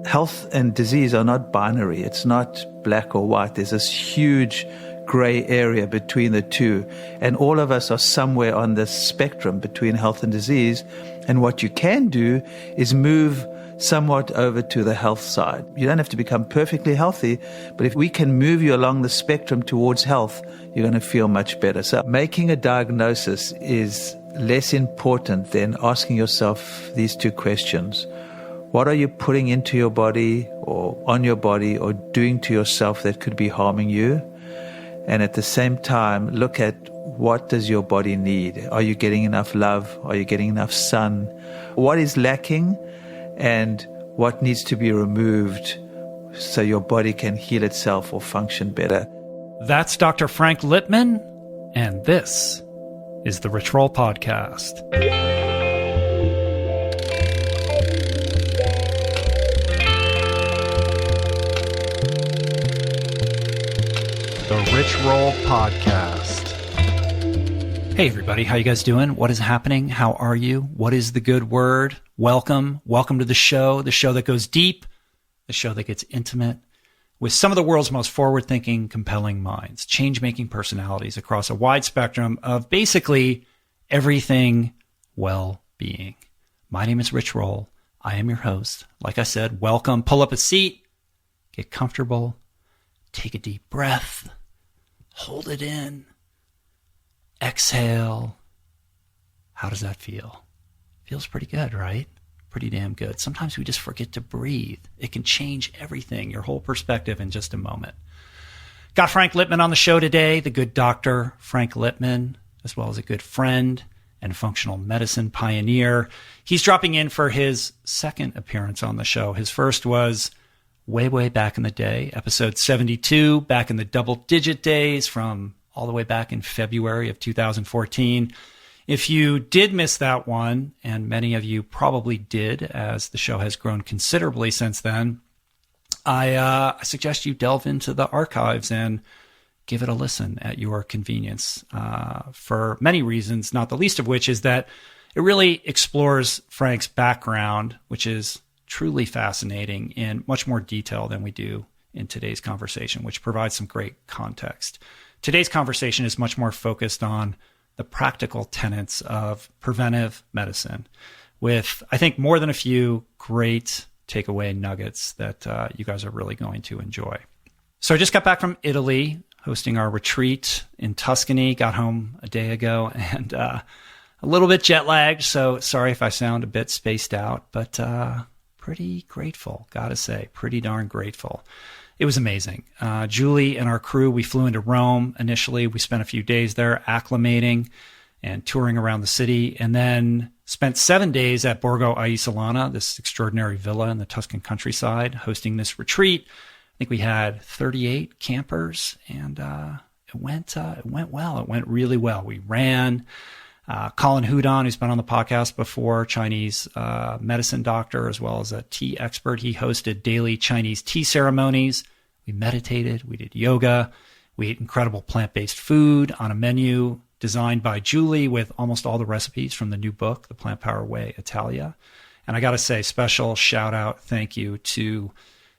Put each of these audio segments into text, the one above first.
health and disease are not binary. It's not black or white. There's this huge gray area between the two. And all of us are somewhere on this spectrum between health and disease. And what you can do is move somewhat over to the health side. You don't have to become perfectly healthy, but if we can move you along the spectrum towards health, you're going to feel much better. So making a diagnosis is less important than asking yourself these two questions. What are you putting into your body or on your body or doing to yourself that could be harming you? And at the same time, look at what does your body need? Are you getting enough love? Are you getting enough sun? What is lacking and what needs to be removed so your body can heal itself or function better? That's Dr. Frank Lipman, and this is the Rich Roll Podcast. The Rich Roll Podcast. Hey everybody, how you guys doing? What is happening? How are you? What is the good word? Welcome to the show that goes deep, the show that gets intimate with some of the world's most forward-thinking, compelling minds, change-making personalities across a wide spectrum of basically everything well-being. My name is Rich Roll. I am your host. Like I said, welcome. Pull up a seat, get comfortable, take a deep breath, hold it in, exhale. How does that feel? Feels pretty good, right? Pretty damn good. Sometimes we just forget to breathe. It can change everything, your whole perspective in just a moment. Got Frank Lipman on the show today, the good doctor, Frank Lipman, as well as a good friend and functional medicine pioneer. He's dropping in for his second appearance on the show. His first was way back in the day, episode 72, back in the double-digit days from all the way back in February of 2014. If you did miss that one, and many of you probably did, as the show has grown considerably since then, I suggest you delve into the archives and give it a listen at your convenience for many reasons, not the least of which is that it really explores Frank's background, which is truly fascinating in much more detail than we do in today's conversation, which provides some great context. Today's conversation is much more focused on the practical tenets of preventive medicine with, I think, more than a few great takeaway nuggets that you guys are really going to enjoy. So I just got back from Italy, hosting our retreat in Tuscany, got home a day ago, and a little bit jet lagged, so sorry if I sound a bit spaced out, but pretty grateful, gotta say, pretty darn grateful. It was amazing. Julie and our crew, we flew into Rome initially. We spent a few days there acclimating and touring around the city, and then spent 7 days at Borgo Aisolana, this extraordinary villa in the Tuscan countryside, hosting this retreat. I think we had 38 campers, and it went well. It went really well. We ran. Colin Hudon, who's been on the podcast before, Chinese medicine doctor, as well as a tea expert. He hosted daily Chinese tea ceremonies. We meditated. We did yoga. We ate incredible plant-based food on a menu designed by Julie with almost all the recipes from the new book, The Plant Power Way, Italia. And I got to say, special shout out, thank you to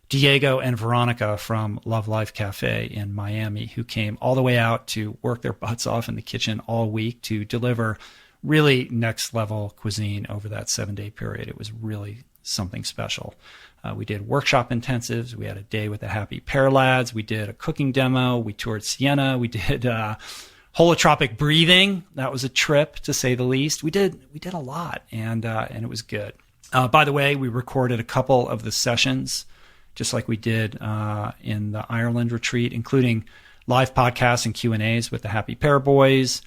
Diego and Veronica from Love Life Cafe in Miami, who came all the way out to work their butts off in the kitchen all week to deliver really next level cuisine over that 7-day period. It was really something special. We did workshop intensives. We had a day with the Happy Pear Lads. We did a cooking demo. We toured Siena. We did holotropic breathing. That was a trip, to say the least. We did a lot, and it was good. By the way, we recorded a couple of the sessions just like we did in the Ireland retreat, including live podcasts and Q&As with the Happy Pear Boys,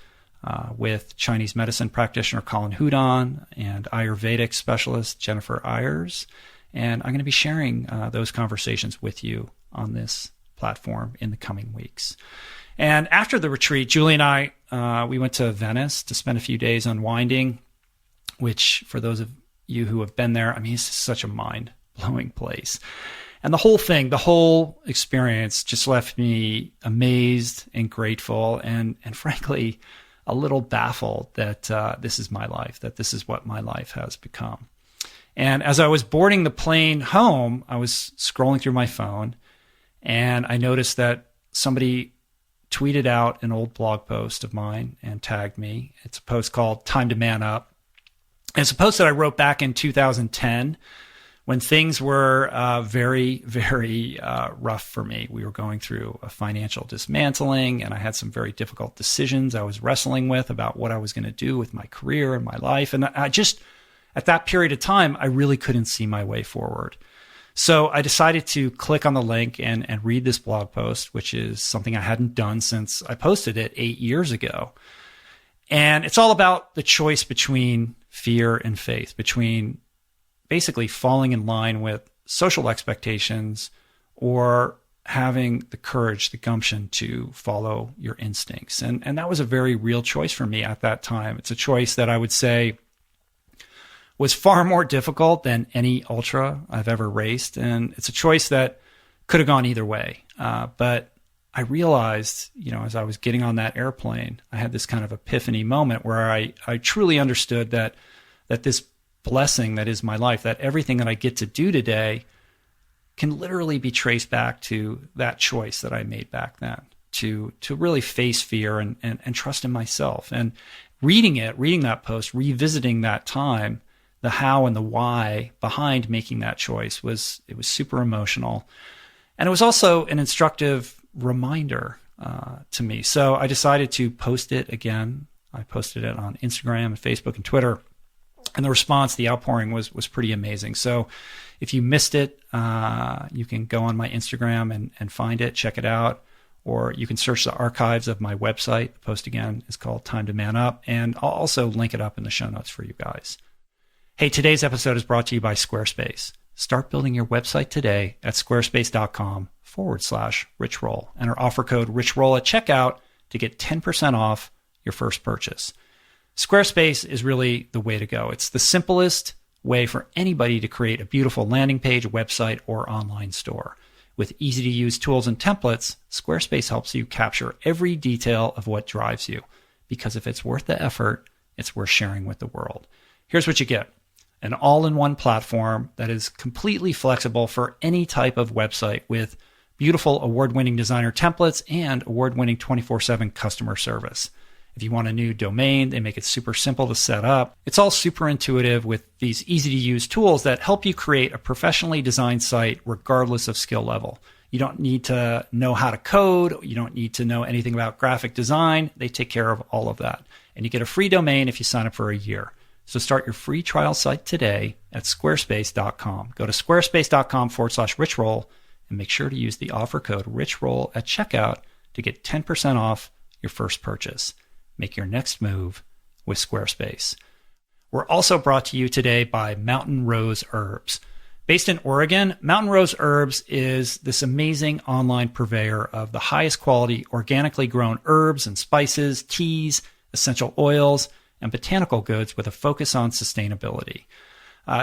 with Chinese medicine practitioner Colin Hudon and Ayurvedic specialist Jennifer Ayers. And I'm going to be sharing those conversations with you on this platform in the coming weeks. And after the retreat, Julie and I, we went to Venice to spend a few days unwinding, which for those of you who have been there, I mean, it's such a mind-blowing place. And the whole thing, the whole experience just left me amazed and grateful and frankly, a little baffled that this is my life, that this is what my life has become. And as I was boarding the plane home, I was scrolling through my phone and I noticed that somebody tweeted out an old blog post of mine and tagged me. It's a post called Time to Man Up. And it's a post that I wrote back in 2010 when things were very, very rough for me. We were going through a financial dismantling, and I had some very difficult decisions I was wrestling with about what I was going to do with my career and my life. And I just, at that period of time, I really couldn't see my way forward. So I decided to click on the link and read this blog post, which is something I hadn't done since I posted it 8 years ago. And it's all about the choice between fear and faith, between basically falling in line with social expectations or having the courage, the gumption to follow your instincts. And that was a very real choice for me at that time. It's a choice that I would say was far more difficult than any ultra I've ever raced. And it's a choice that could have gone either way. But I realized, as I was getting on that airplane, I had this kind of epiphany moment where I truly understood that this blessing that is my life, that everything that I get to do today can literally be traced back to that choice that I made back then, to really face fear and trust in myself. And reading that post, revisiting that time, the how and the why behind making that choice was super emotional. And it was also an instructive reminder to me. So I decided to post it again. I posted it on Instagram and Facebook and Twitter. And the response, the outpouring was pretty amazing. So if you missed it, you can go on my Instagram and find it, check it out. Or you can search the archives of my website. The post again is called Time to Man Up. And I'll also link it up in the show notes for you guys. Hey, today's episode is brought to you by Squarespace. Start building your website today at squarespace.com/richroll. Enter offer code richroll at checkout to get 10% off your first purchase. Squarespace is really the way to go. It's the simplest way for anybody to create a beautiful landing page, website, or online store. With easy-to-use tools and templates, Squarespace helps you capture every detail of what drives you. Because if it's worth the effort, it's worth sharing with the world. Here's what you get. An all-in-one platform that is completely flexible for any type of website with beautiful award-winning designer templates and award-winning 24/7 customer service. If you want a new domain, they make it super simple to set up. It's all super intuitive with these easy-to-use tools that help you create a professionally designed site regardless of skill level. You don't need to know how to code. You don't need to know anything about graphic design. They take care of all of that. And you get a free domain if you sign up for a year. So start your free trial site today at squarespace.com. Go to squarespace.com/richroll and make sure to use the offer code richroll at checkout to get 10% off your first purchase. Make your next move with Squarespace. We're also brought to you today by Mountain Rose Herbs. Based in Oregon, Mountain Rose Herbs is this amazing online purveyor of the highest quality organically grown herbs and spices, teas, essential oils, and botanical goods with a focus on sustainability.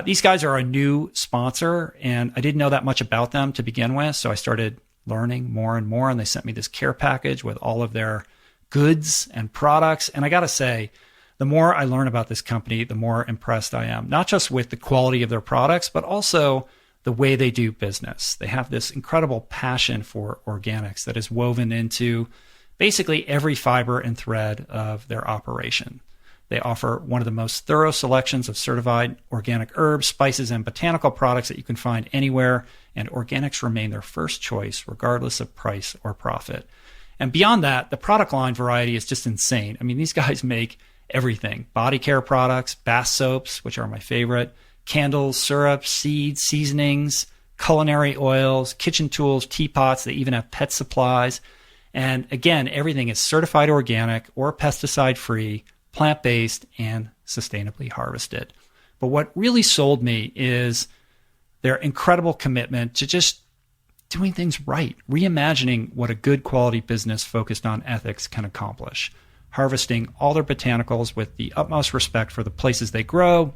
These guys are a new sponsor, and I didn't know that much about them to begin with, so I started learning more and more, and they sent me this care package with all of their goods and products. And I got to say, the more I learn about this company, the more impressed I am, not just with the quality of their products, but also the way they do business. They have this incredible passion for organics that is woven into basically every fiber and thread of their operation. They offer one of the most thorough selections of certified organic herbs, spices, and botanical products that you can find anywhere, and organics remain their first choice regardless of price or profit. And beyond that, the product line variety is just insane. I mean, these guys make everything. Body care products, bath soaps, which are my favorite, candles, syrups, seeds, seasonings, culinary oils, kitchen tools, teapots. They even have pet supplies. And again, everything is certified organic or pesticide-free, plant-based, and sustainably harvested. But what really sold me is their incredible commitment to just doing things right, reimagining what a good quality business focused on ethics can accomplish, harvesting all their botanicals with the utmost respect for the places they grow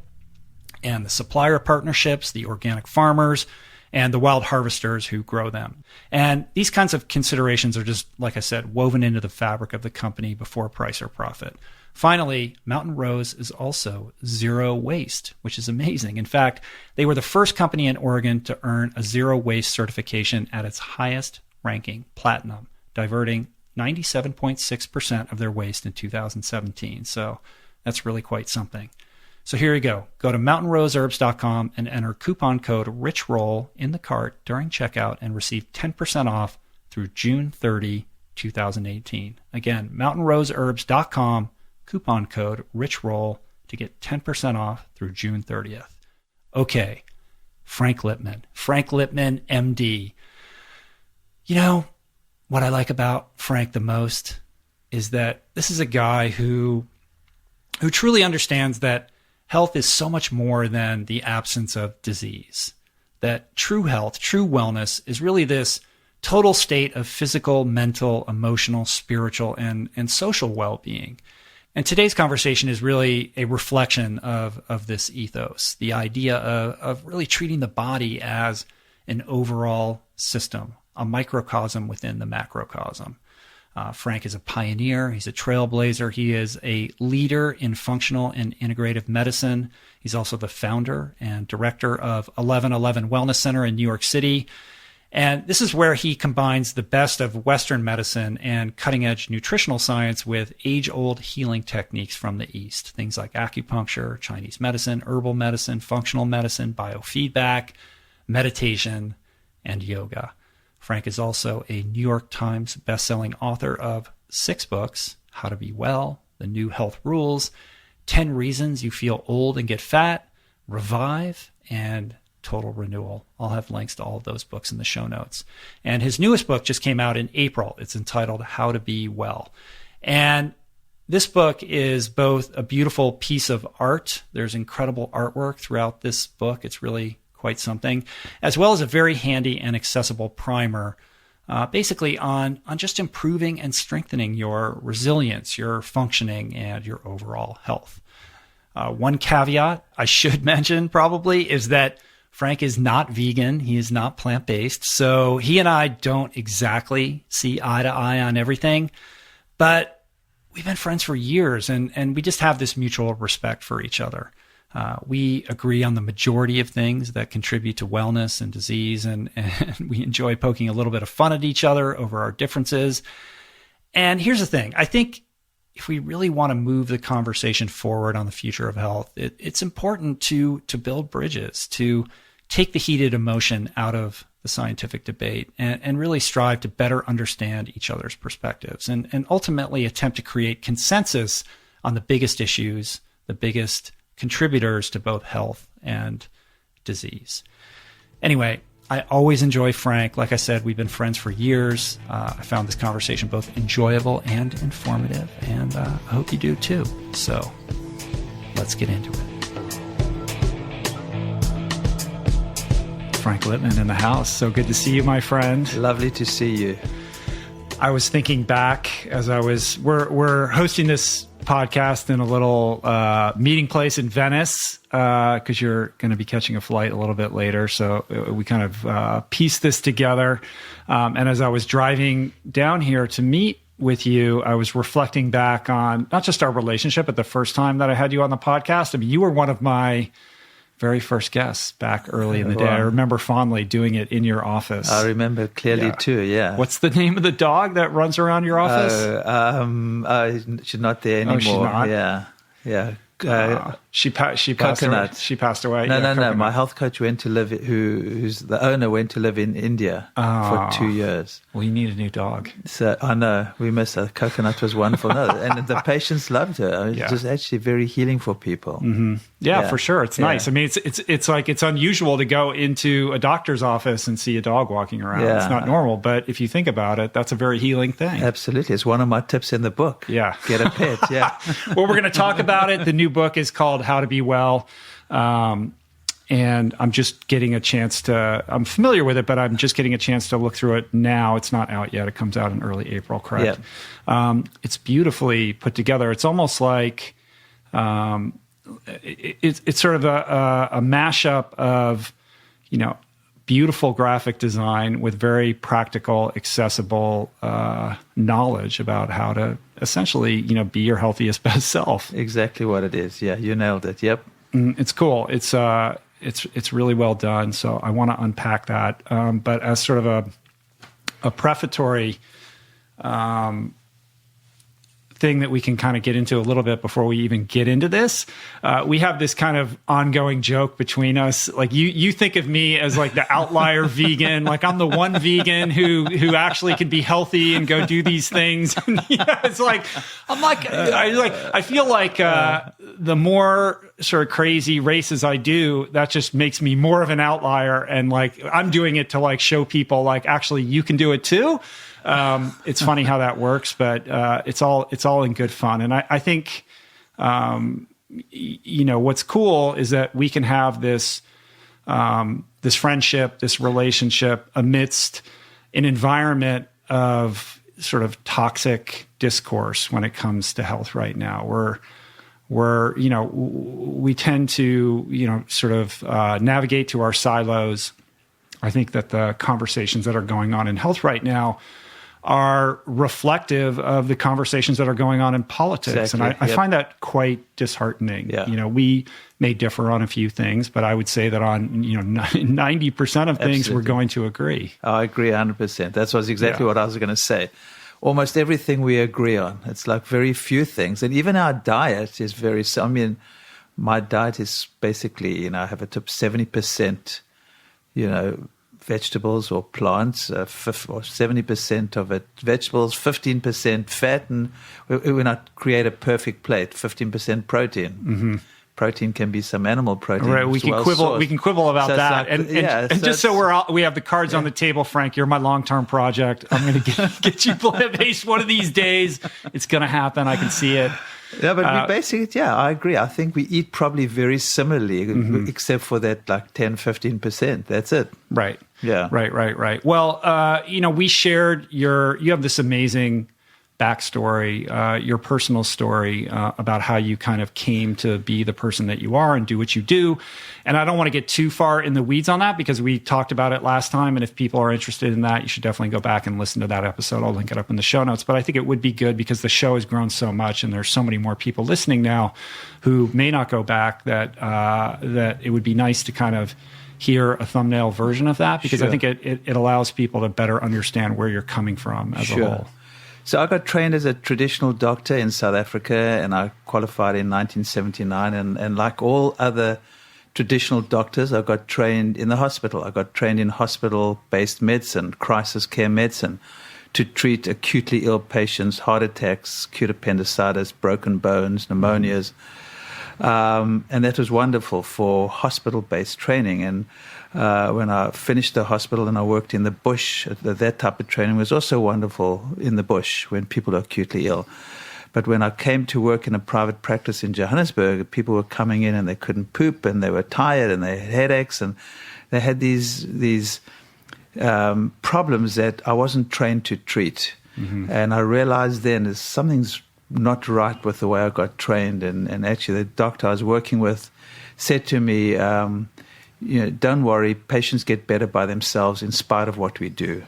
and the supplier partnerships, the organic farmers, and the wild harvesters who grow them. And these kinds of considerations are just, like I said, woven into the fabric of the company before price or profit. Finally, Mountain Rose is also zero waste, which is amazing. In fact, they were the first company in Oregon to earn a zero waste certification at its highest ranking, platinum, diverting 97.6% of their waste in 2017. So that's really quite something. So here you go. Go to mountainroseherbs.com and enter coupon code RICHROLL in the cart during checkout and receive 10% off through June 30, 2018. Again, mountainroseherbs.com, coupon code RICHROLL to get 10% off through June 30th. Okay, Frank Lipman MD. You know, what I like about Frank the most is that this is a guy who truly understands that health is so much more than the absence of disease. That true health, true wellness is really this total state of physical, mental, emotional, spiritual, and social well-being. And today's conversation is really a reflection of this ethos, the idea of really treating the body as an overall system, a microcosm within the macrocosm. Frank is a pioneer. He's a trailblazer. He is a leader in functional and integrative medicine. He's also the founder and director of 1111 Wellness Center in New York City. And this is where he combines the best of Western medicine and cutting-edge nutritional science with age-old healing techniques from the East. Things like acupuncture, Chinese medicine, herbal medicine, functional medicine, biofeedback, meditation, and yoga. Frank is also a New York Times bestselling author of 6 books: How to Be Well, The New Health Rules, 10 Reasons You Feel Old and Get Fat, Revive, and Total Renewal. I'll have links to all of those books in the show notes. And his newest book just came out in April. It's entitled How to Be Well. And this book is both a beautiful piece of art. There's incredible artwork throughout this book. It's really quite something, as well as a very handy and accessible primer, basically on just improving and strengthening your resilience, your functioning, and your overall health. One caveat I should mention probably is that Frank is not vegan. He is not plant-based. So he and I don't exactly see eye to eye on everything, but we've been friends for years and we just have this mutual respect for each other. We agree on the majority of things that contribute to wellness and disease, and we enjoy poking a little bit of fun at each other over our differences. And here's the thing. I think if we really want to move the conversation forward on the future of health, it's important to build bridges, to take the heated emotion out of the scientific debate and really strive to better understand each other's perspectives and ultimately attempt to create consensus on the biggest issues, the biggest contributors to both health and disease. Anyway, I always enjoy Frank. Like I said, we've been friends for years. I found this conversation both enjoyable and informative, and I hope you do too. So let's get into it. Frank Lipman in the house. So good to see you, my friend. Lovely to see you. I was thinking back as we're hosting this podcast in a little meeting place in Venice because you're going to be catching a flight a little bit later. So we kind of pieced this together. And as I was driving down here to meet with you, I was reflecting back on not just our relationship, but the first time that I had you on the podcast. I mean, you were one of my very first guests back early in the day. I remember fondly doing it in your office. I remember clearly too, yeah. What's the name of the dog that runs around your office? She's not there anymore. Oh, she's not? Yeah. She passed Coconut. away. She passed away. No. My health coach went to live, who's the owner, went to live in India for 2 years. Well, you need a new dog. So I know we miss her. Coconut was wonderful. No, and the patients loved her. It was just actually very healing for people. Mm-hmm. Yeah, for sure. It's nice. I mean, it's like it's unusual to go into a doctor's office and see a dog walking around. Yeah. It's not normal, but if you think about it, that's a very healing thing. Absolutely, it's one of my tips in the book. Yeah, get a pet. Yeah. Well, we're going to talk about it. The new book is called How to Be Well. And I'm just getting a chance I'm familiar with it, but I'm just getting a chance to look through it now. It's not out yet. It comes out in early April, correct? Yeah. It's beautifully put together. It's almost like it's sort of a mashup of, beautiful graphic design with very practical, accessible knowledge about how to essentially, be your healthiest, best self. Exactly what it is. Yeah, you nailed it. Yep. It's cool. It's really well done. So I want to unpack that. But as sort of a prefatory thing that we can kind of get into a little bit before we even get into this, we have this kind of ongoing joke between us. Like you think of me as like the outlier vegan, like I'm the one vegan who actually can be healthy and go do these things. It's like I feel like the more sort of crazy races I do, that just makes me more of an outlier, and like I'm doing it to like show people like actually you can do it too. It's funny how that works, but it's all in good fun. And I think what's cool is that we can have this this friendship, this relationship amidst an environment of sort of toxic discourse when it comes to health right now. We tend to sort of navigate to our silos. I think that the conversations that are going on in health right now are reflective of the conversations that are going on in politics. Exactly. And I find that quite disheartening. Yeah. We may differ on a few things, but I would say that on 90% of things, Absolutely. we're going to agree. I agree 100%. That was exactly what I was going to say. Almost everything we agree on. It's like very few things. And even our diet is very, my diet is basically, I have a top 70%, vegetables or plants, or 70% of it vegetables, 15% fat, and when I create a perfect plate, 15% protein. Mm-hmm. Protein can be some animal protein. Right, we can quibble. We can quibble about that, like, and just so we have the cards on the table, Frank. You're my long-term project. I'm going to get you plant-based one of these days. It's going to happen. I can see it. Yeah, but we basically, I agree. I think we eat probably very similarly, except for that like 10, 15%. That's it. Right. Yeah. Right. Well, we shared you have this amazing backstory, your personal story about how you kind of came to be the person that you are and do what you do. And I don't want to get too far in the weeds on that because we talked about it last time. And if people are interested in that, you should definitely go back and listen to that episode. I'll link it up in the show notes. But I think it would be good because the show has grown so much and there's so many more people listening now who may not go back that it would be nice to kind of hear a thumbnail version of that because I think it allows people to better understand where you're coming from as a whole. So I got trained as a traditional doctor in South Africa, and I qualified in 1979. And like all other traditional doctors, I got trained in the hospital. I got trained in hospital-based medicine, crisis care medicine, to treat acutely ill patients, heart attacks, acute appendicitis, broken bones, pneumonias. And that was wonderful for hospital-based training. And when I finished the hospital and I worked in the bush, that type of training was also wonderful in the bush when people are acutely ill. But when I came to work in a private practice in Johannesburg, people were coming in and they couldn't poop and they were tired and they had headaches and they had these problems that I wasn't trained to treat. Mm-hmm. And I realized then something's not right with the way I got trained. And actually the doctor I was working with said to me, don't worry, patients get better by themselves in spite of what we do.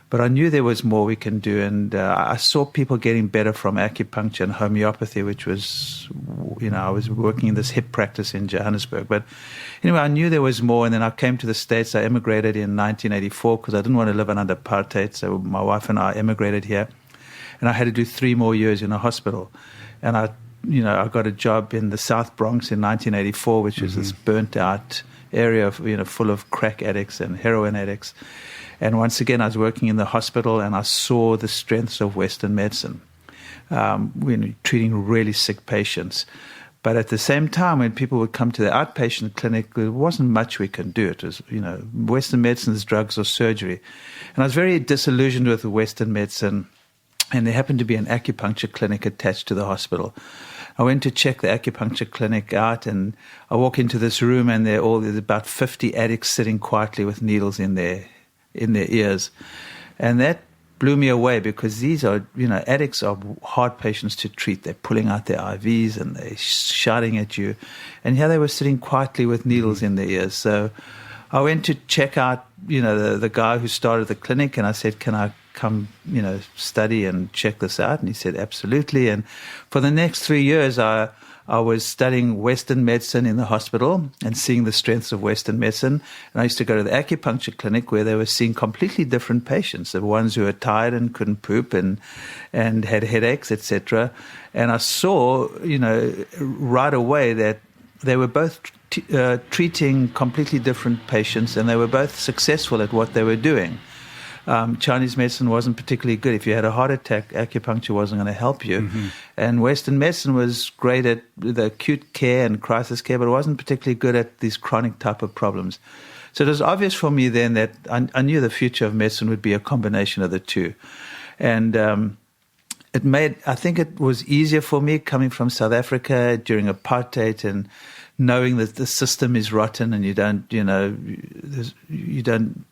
But I knew there was more we can do. And I saw people getting better from acupuncture and homeopathy, which was, I was working in this hip practice in Johannesburg. But anyway, I knew there was more. And then I came to the States. I immigrated in 1984 because I didn't want to live under apartheid. So my wife and I immigrated here. And I had to do 3 more years in a hospital. And I got a job in the South Bronx in 1984, which was this burnt out area of, full of crack addicts and heroin addicts. And once again, I was working in the hospital and I saw the strengths of Western medicine, treating really sick patients. But at the same time, when people would come to the outpatient clinic, there wasn't much we could do. It was, Western medicine's drugs or surgery. And I was very disillusioned with Western medicine. And there happened to be an acupuncture clinic attached to the hospital. I went to check the acupuncture clinic out, and I walk into this room, and there's about 50 addicts sitting quietly with needles in their ears. And that blew me away because these are, addicts are hard patients to treat. They're pulling out their IVs and they're shouting at you. And here they were sitting quietly with needles in their ears. So I went to check out, the guy who started the clinic, and I said, can I come, study and check this out? And he said, absolutely. And for the next 3 years, I was studying Western medicine in the hospital and seeing the strengths of Western medicine. And I used to go to the acupuncture clinic where they were seeing completely different patients, the ones who were tired and couldn't poop and had headaches, etc. And I saw, right away that they were both treating completely different patients, and they were both successful at what they were doing. Chinese medicine wasn't particularly good. If you had a heart attack, acupuncture wasn't going to help you. Mm-hmm. And Western medicine was great at the acute care and crisis care, but it wasn't particularly good at these chronic type of problems. So it was obvious for me then that I knew the future of medicine would be a combination of the two. And I think it was easier for me coming from South Africa during apartheid and knowing that the system is rotten and you don't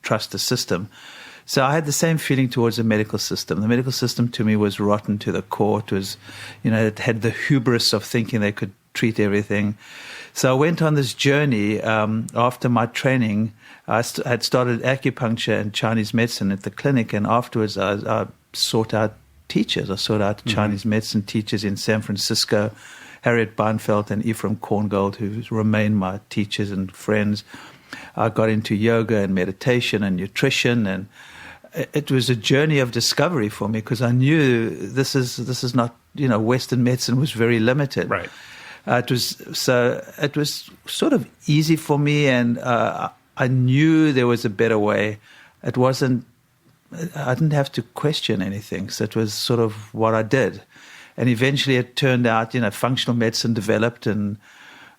trust the system. So I had the same feeling towards the medical system. The medical system to me was rotten to the core. It was, it had the hubris of thinking they could treat everything. So I went on this journey after my training. I had started acupuncture and Chinese medicine at the clinic, and afterwards I sought out teachers. I sought out Chinese medicine teachers in San Francisco, Harriet Beinfeld and Ephraim Korngold, who remain my teachers and friends. I got into yoga and meditation and nutrition, and it was a journey of discovery for me because I knew this is not, Western medicine was very limited. Right. It was sort of easy for me, and I knew there was a better way. I didn't have to question anything, so it was sort of what I did. And eventually it turned out, functional medicine developed, and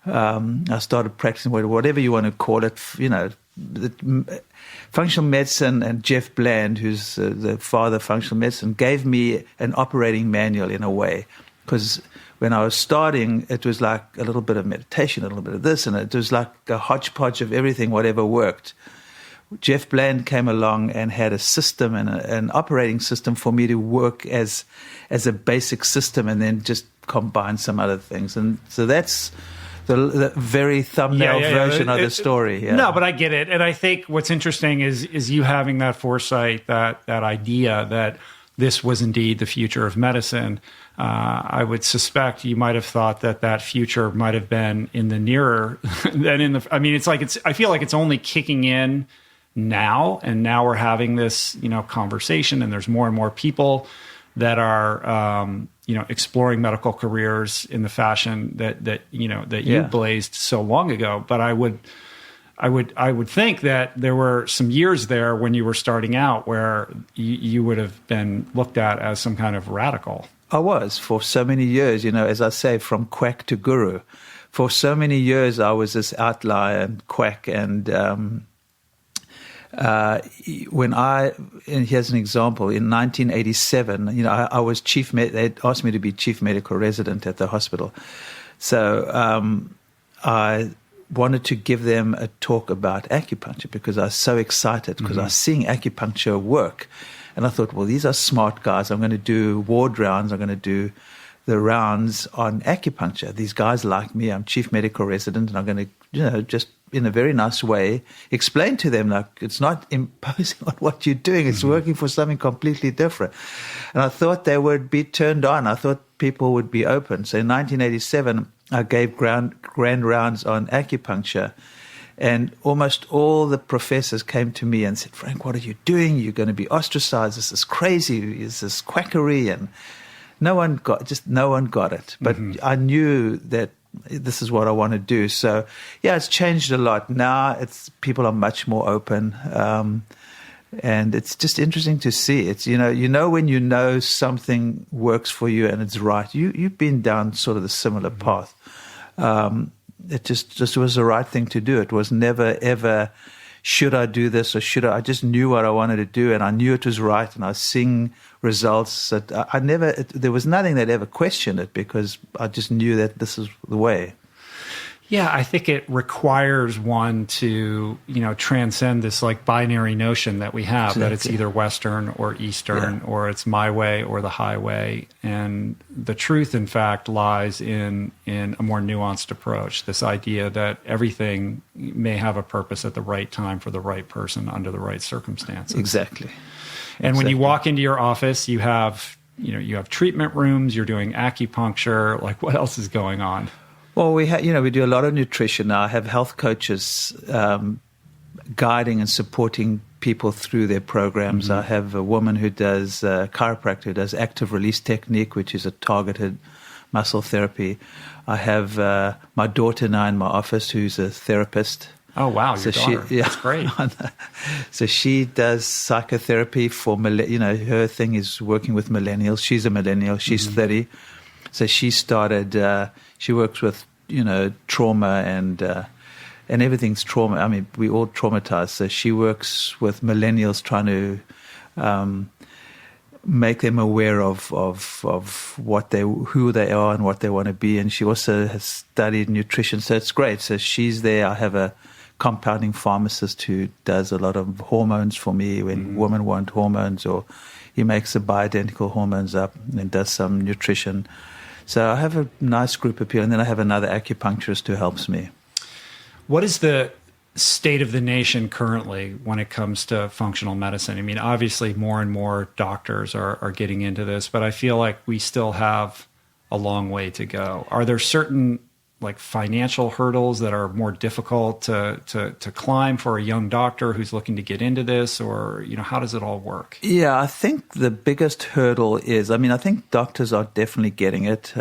I started practicing whatever you want to call it, functional medicine. And Jeff Bland, who's the father of functional medicine, gave me an operating manual in a way, because when I was starting, it was like a little bit of meditation, a little bit of this, and it was like a hodgepodge of everything, whatever worked. Jeff Bland came along and had a system and an operating system for me to work as a basic system, and then just combine some other things. And so that's the very thumbnail version of the story. Yeah. No, but I get it. And I think what's interesting is you having that foresight, that idea that this was indeed the future of medicine. I would suspect you might have thought that future might have been in the nearer than in the. I mean, I feel like it's only kicking in now, and now we're having this, conversation, and there's more and more people that are, exploring medical careers in the fashion that you blazed so long ago. But I would think that there were some years there when you were starting out where you would have been looked at as some kind of radical. I was for so many years, as I say, from quack to guru. For so many years, I was this outlier and quack. And here's an example. In 1987, I was they asked me to be chief medical resident at the hospital. So I wanted to give them a talk about acupuncture because I was so excited, because I was seeing acupuncture work. And I thought, well, these are smart guys. I'm going to do ward rounds. I'm going to do the rounds on acupuncture. These guys like me. I'm chief medical resident, and I'm going to, just in a very nice way, explain to them, like, it's not imposing on what you're doing. It's working for something completely different. And I thought they would be turned on. I thought people would be open. So in 1987, I gave grand rounds on acupuncture. And almost all the professors came to me and said, Frank, what are you doing? You're going to be ostracized. This is crazy. This is quackery. And no one got it. But I knew that this is what I want to do. So, it's changed a lot. Now people are much more open. And it's just interesting to see. It's, when you know something works for you and it's right, you've been down sort of the similar path. It just was the right thing to do. It was never, ever, should I do this or should I just knew what I wanted to do, and I knew it was right, and I was seeing results that there was nothing that ever questioned it, because I just knew that this is the way. Yeah, I think it requires one to, transcend this like binary notion that we have, that it's either Western or Eastern, or it's my way or the highway. And the truth, in fact, lies in a more nuanced approach. This idea that everything may have a purpose at the right time for the right person under the right circumstances. Exactly. And when you walk into your office, you have treatment rooms, you're doing acupuncture. Like, what else is going on? Well, we do a lot of nutrition now. I have health coaches guiding and supporting people through their programs. Mm-hmm. I have a woman who does chiropractic, who does active release technique, which is a targeted muscle therapy. I have my daughter now in my office, who's a therapist. Oh, wow, your daughter. That's great. So she does psychotherapy for, her thing is working with millennials. She's a millennial. She's 30. So she started, she works with, trauma and everything's trauma. I mean, we all traumatized. So she works with millennials trying to make them aware of who they are and what they want to be. And she also has studied nutrition. So it's great. So she's there. I have a compounding pharmacist who does a lot of hormones for me when women want hormones, or he makes the bioidentical hormones up and does some nutrition. So I have a nice group of people, and then I have another acupuncturist who helps me. What is the state of the nation currently when it comes to functional medicine? I mean, obviously more and more doctors are getting into this, but I feel like we still have a long way to go. Are there certain like financial hurdles that are more difficult to climb for a young doctor who's looking to get into this, or, how does it all work? Yeah, I think the biggest hurdle is, I think doctors are definitely getting it,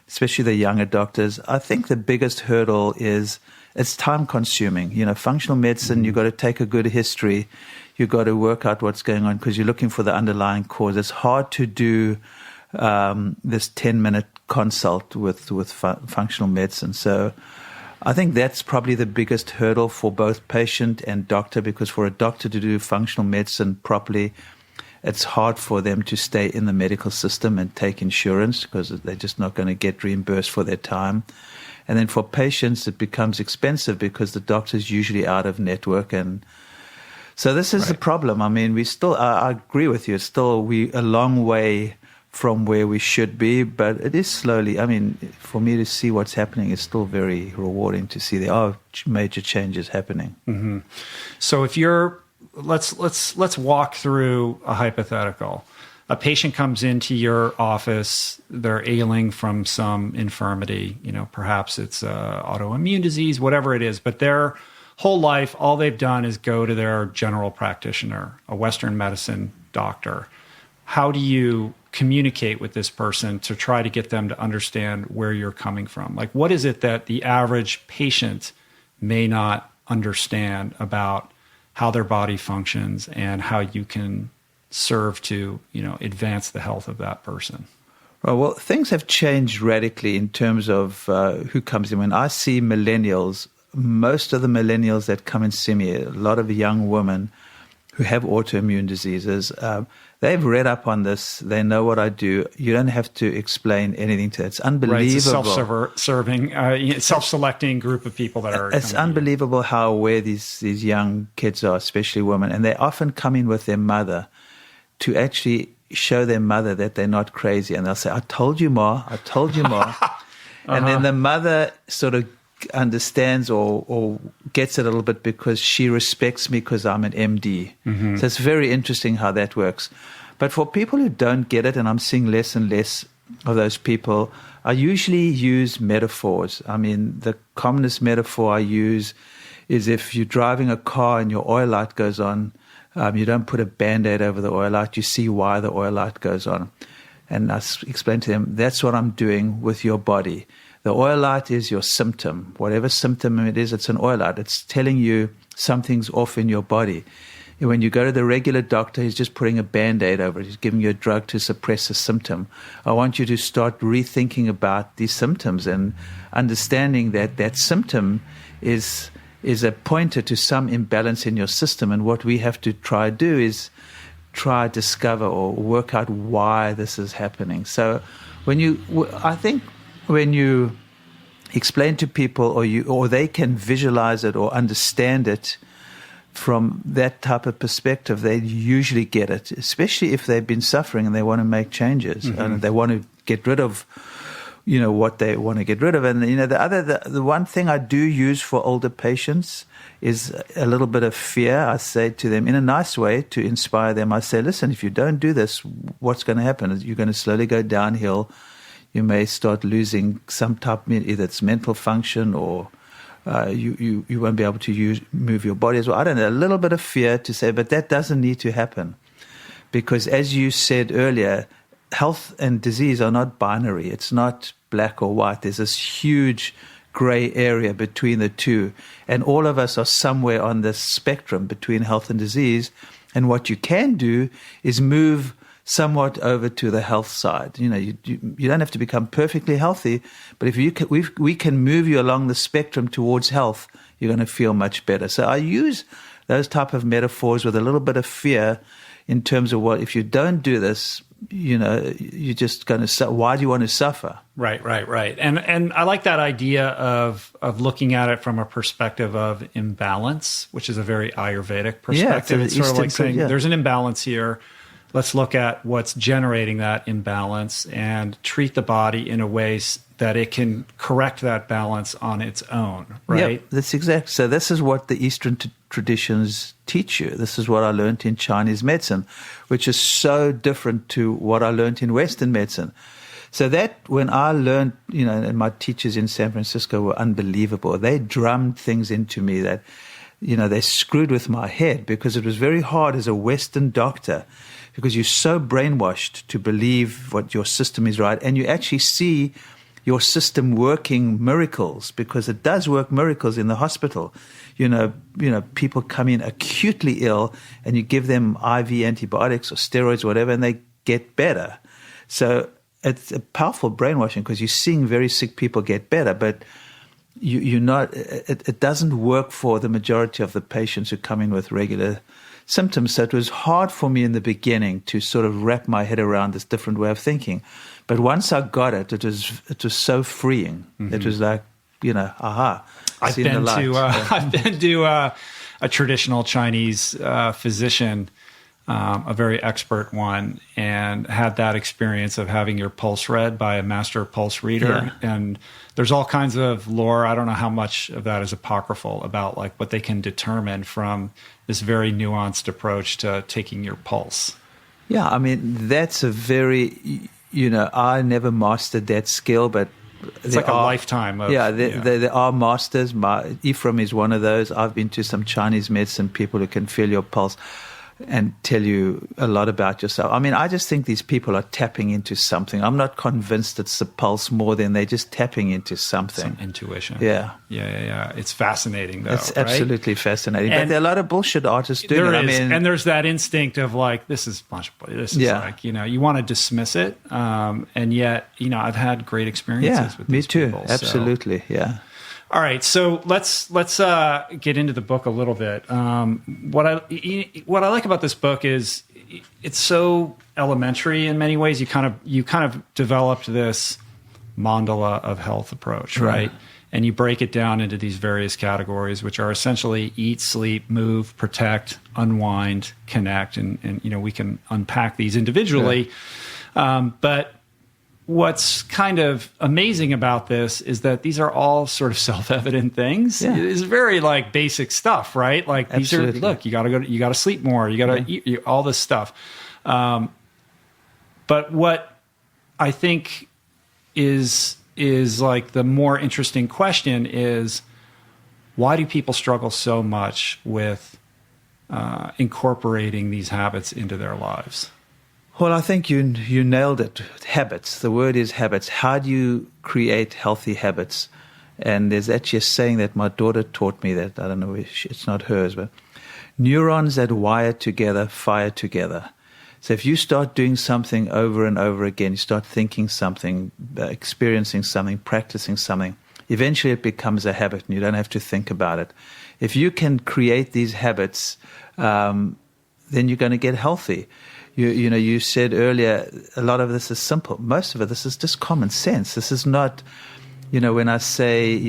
especially the younger doctors. I think the biggest hurdle is it's time consuming. Functional medicine, you've got to take a good history. You've got to work out what's going on because you're looking for the underlying cause. It's hard to do this 10-minute consult with functional medicine. So I think that's probably the biggest hurdle for both patient and doctor, because for a doctor to do functional medicine properly, it's hard for them to stay in the medical system and take insurance because they're just not going to get reimbursed for their time. And then for patients, it becomes expensive because the doctor's usually out of network. And so this is the problem. I mean, I agree with you. It's still a long way from where we should be, but it is slowly. For me to see what's happening, it's still very rewarding to see there are major changes happening. Mm-hmm. So if let's walk through a hypothetical. A patient comes into your office, they're ailing from some infirmity, perhaps it's autoimmune disease, whatever it is, but their whole life, all they've done is go to their general practitioner, a Western medicine doctor. How do you communicate with this person to try to get them to understand where you're coming from? Like, what is it that the average patient may not understand about how their body functions and how you can serve to, advance the health of that person? Well, things have changed radically in terms of who comes in. When I see millennials, most of the millennials that come and see me, a lot of young women who have autoimmune diseases, they've read up on this. They know what I do. You don't have to explain anything to it. It's unbelievable. Right, it's a self-selecting group of people that are. It's unbelievable how aware these young kids are, especially women. And they often come in with their mother to actually show their mother that they're not crazy. And they'll say, I told you, Ma. I told you, Ma. And then the mother sort of understands or gets it a little bit because she respects me because I'm an MD. Mm-hmm. So it's very interesting how that works. But for people who don't get it, and I'm seeing less and less of those people, I usually use metaphors. The commonest metaphor I use is if you're driving a car and your oil light goes on, you don't put a Band-Aid over the oil light. You see why the oil light goes on. And I explain to them, that's what I'm doing with your body. The oil light is your symptom. Whatever symptom it is, it's an oil light. It's telling you something's off in your body. And when you go to the regular doctor, he's just putting a Band-Aid over it. He's giving you a drug to suppress a symptom. I want you to start rethinking about these symptoms and understanding that that symptom is a pointer to some imbalance in your system. And what we have to try to do is try to discover or work out why this is happening. So when you explain to people, or they can visualize it or understand it from that type of perspective, they usually get it, especially if they've been suffering and they want to make changes and they want to get rid of, what they want to get rid of. And, the one thing I do use for older patients is a little bit of fear. I say to them in a nice way to inspire them. I say, listen, if you don't do this, what's going to happen is you're going to slowly go downhill. You may start losing some type, either it's mental function or you won't be able to move your body as well. I don't know, a little bit of fear to say, but that doesn't need to happen. Because as you said earlier, health and disease are not binary. It's not black or white. There's this huge gray area between the two. And all of us are somewhere on this spectrum between health and disease. And what you can do is move somewhat over to the health side. You don't have to become perfectly healthy, but if we can move you along the spectrum towards health, you're going to feel much better. So I use those type of metaphors with a little bit of fear in terms of if you don't do this, you're just going to. Why do you want to suffer? Right. And I like that idea of looking at it from a perspective of imbalance, which is a very Ayurvedic perspective. Yeah, it's sort of like saying there's an imbalance here. Let's look at what's generating that imbalance and treat the body in a way that it can correct that balance on its own, right? Yep, that's exact. So this is what the Eastern traditions teach you. This is what I learned in Chinese medicine, which is so different to what I learned in Western medicine. So that when I learned, and my teachers in San Francisco were unbelievable. They drummed things into me that, they screwed with my head because it was very hard as a Western doctor, because you're so brainwashed to believe what your system is right, and you actually see your system working miracles, because it does work miracles in the hospital. People come in acutely ill, and you give them IV antibiotics or steroids or whatever, and they get better. So it's a powerful brainwashing, because you're seeing very sick people get better, but you're not. It doesn't work for the majority of the patients who come in with regular symptoms. So it was hard for me in the beginning to sort of wrap my head around this different way of thinking. But once I got it, it was so freeing. Mm-hmm. It was like, aha. I've been to a traditional Chinese physician, a very expert one, and had that experience of having your pulse read by a master pulse reader. Yeah. And there's all kinds of lore. I don't know how much of that is apocryphal about like what they can determine from this very nuanced approach to taking your pulse. Yeah, I mean, that's a very, I never mastered that skill, but it's like a lifetime of... there are masters. Ephraim is one of those. I've been to some Chinese medicine people who can feel your pulse and tell you a lot about yourself. I mean, I just think these people are tapping into something. I'm not convinced it's the pulse more than they're just tapping into something. Some intuition. Yeah. It's fascinating, though. It's absolutely fascinating. But there are a lot of bullshit artists doing it. And there's that instinct of like, this is like, you want to dismiss it. And yet, I've had great experiences with these people. Me too. Absolutely. Yeah. All right, so let's get into the book a little bit. What I like about this book is it's so elementary in many ways. You kind of developed this mandala of health approach, right? And you break it down into these various categories, which are essentially eat, sleep, move, protect, unwind, connect, and we can unpack these individually, but what's kind of amazing about this is that these are all sort of self-evident things. Yeah. It's very like basic stuff, right? Like these are, look, you got to sleep more, you got to eat, all this stuff. But what I think is like the more interesting question is, why do people struggle so much with incorporating these habits into their lives? Well, I think you nailed it. Habits. The word is habits. How do you create healthy habits? And there's actually a saying that my daughter taught me that, I don't know, it's not hers, but neurons that wire together, fire together. So if you start doing something over and over again, you start thinking something, experiencing something, practicing something, eventually it becomes a habit and you don't have to think about it. If you can create these habits, then you're going to get healthy. You said earlier, a lot of this is simple. Most of it, this is just common sense. This is not when I say,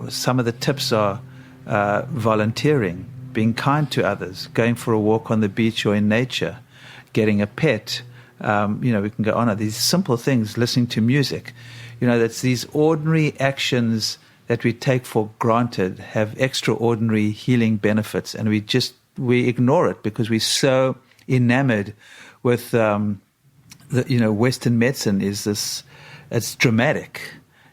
some of the tips are volunteering, being kind to others, going for a walk on the beach or in nature, getting a pet. We can go on these simple things, listening to music. That's these ordinary actions that we take for granted have extraordinary healing benefits, and we ignore it because we're so enamored with Western medicine is this. It's dramatic,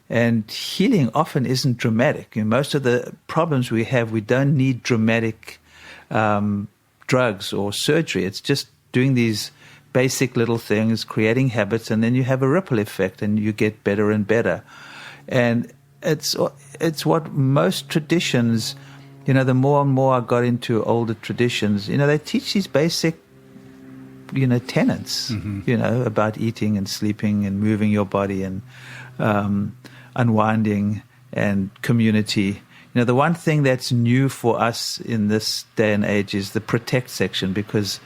and healing often isn't dramatic. Most of the problems we have, we don't need dramatic drugs or surgery. It's just doing these basic little things, creating habits, and then you have a ripple effect, and you get better and better. And it's what most traditions, the more and more I got into older traditions, they teach these basic, tenets, about eating and sleeping and moving your body and unwinding and community. The one thing that's new for us in this day and age is the protect section, because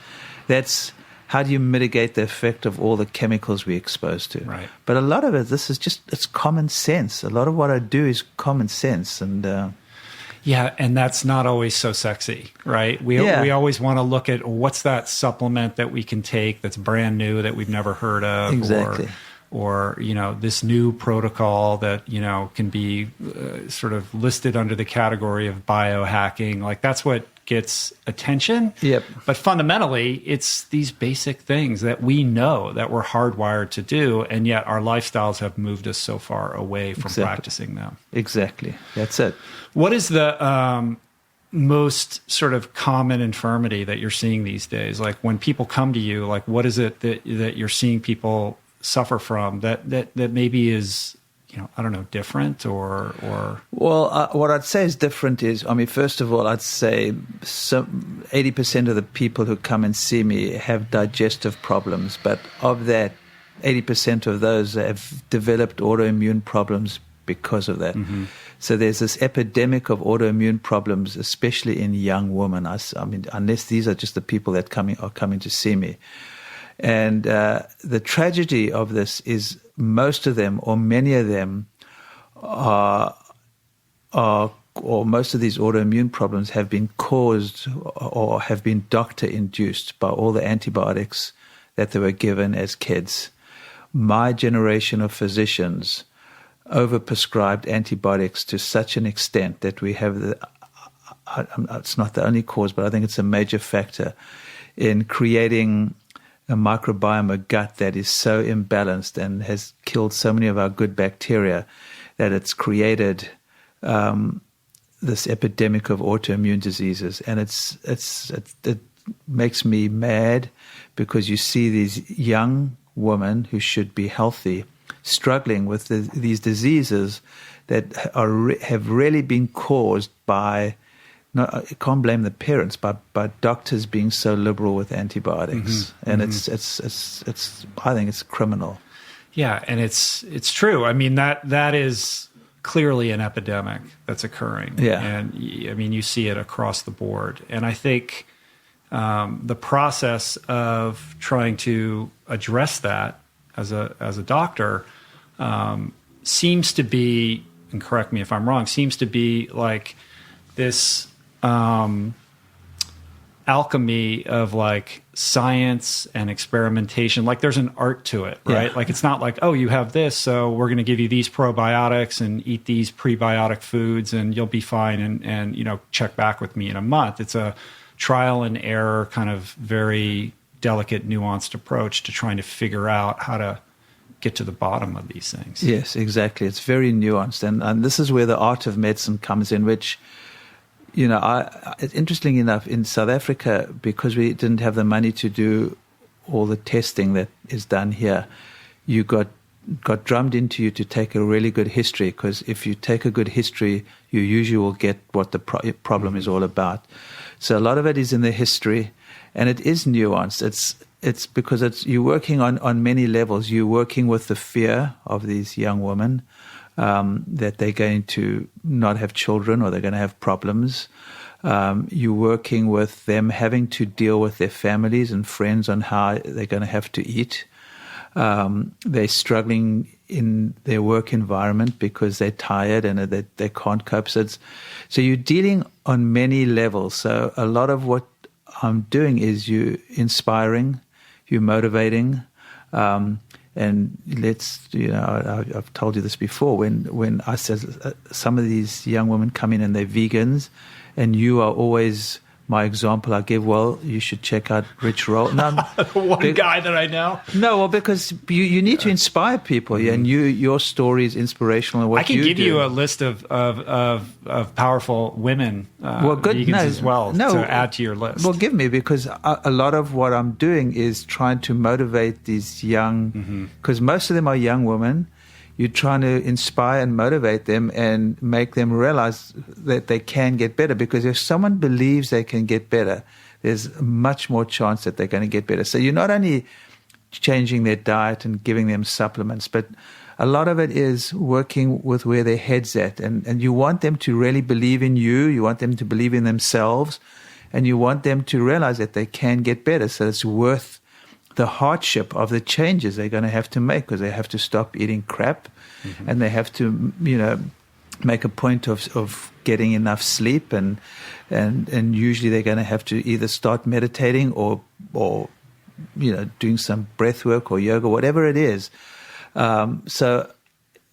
that's how do you mitigate the effect of all the chemicals we're exposed to? Right. But a lot of it's common sense. A lot of what I do is common sense. And and that's not always so sexy, right? We always want to look at what's that supplement that we can take that's brand new that we've never heard of. Exactly. Or this new protocol that, can be sort of listed under the category of biohacking. Like that's what gets attention. Yep. But fundamentally, it's these basic things that we know that we're hardwired to do, and yet our lifestyles have moved us so far away from practicing them. Exactly. That's it. What is the most sort of common infirmity that you're seeing these days? Like when people come to you, like what is it that you're seeing people suffer from that maybe is, different or? Well, what I'd say is different is, first of all, I'd say 80% of the people who come and see me have digestive problems, but of that, 80% of those have developed autoimmune problems because of that. Mm-hmm. So there's this epidemic of autoimmune problems, especially in young women. Unless these are just the people that are coming to see me. And the tragedy of this is most of them, or many of them, or most of these autoimmune problems have been caused or have been doctor-induced by all the antibiotics that they were given as kids. My generation of physicians overprescribed antibiotics to such an extent that we have it's not the only cause, but I think it's a major factor in creating a microbiome, a gut that is so imbalanced and has killed so many of our good bacteria that it's created this epidemic of autoimmune diseases. And it makes me mad because you see these young women who should be healthy struggling with these diseases that have really been caused by, I can't blame the parents, but doctors being so liberal with antibiotics, and it's I think it's criminal. Yeah, and it's true. I mean that is clearly an epidemic that's occurring. Yeah, and you see it across the board. And I think the process of trying to address that as a doctor seems to be, and correct me if I'm wrong, seems to be like this alchemy of like science and experimentation. Like there's an art to it, right? Yeah. Like it's not like, oh, you have this, so we're going to give you these probiotics and eat these prebiotic foods and you'll be fine and check back with me in a month. It's a trial and error kind of very delicate, nuanced approach to trying to figure out how to get to the bottom of these things. Yes, exactly. It's very nuanced. And this is where the art of medicine comes in, which, interestingly enough, in South Africa, because we didn't have the money to do all the testing that is done here, you got drummed into you to take a really good history, because if you take a good history, you usually will get what the problem is all about. So a lot of it is in the history, and it is nuanced. It's because you're working on many levels. You're working with the fear of these young women, that they're going to not have children or they're going to have problems. You're working with them having to deal with their families and friends on how they're going to have to eat. They're struggling in their work environment because they're tired and they can't cope. So you're dealing on many levels. So a lot of what I'm doing is you inspiring, you motivating, and I've told you this before. When I said some of these young women come in and they're vegans, and you are always my example I give, well, you should check out Rich Roll. No, one guy that I know. No, well, because you need to inspire people, and your story is inspirational. And what I can give you a list of powerful women, vegans as well, to add to your list. Well, give me, because a lot of what I'm doing is trying to motivate these young, because most of them are young women. You're trying to inspire and motivate them and make them realize that they can get better. Because if someone believes they can get better, there's much more chance that they're going to get better. So you're not only changing their diet and giving them supplements, but a lot of it is working with where their head's at. And you want them to really believe in you. You want them to believe in themselves. And you want them to realize that they can get better. So it's worth the hardship of the changes they're going to have to make, because they have to stop eating crap, and they have to, make a point of getting enough sleep, and usually they're going to have to either start meditating or doing some breath work or yoga, whatever it is. So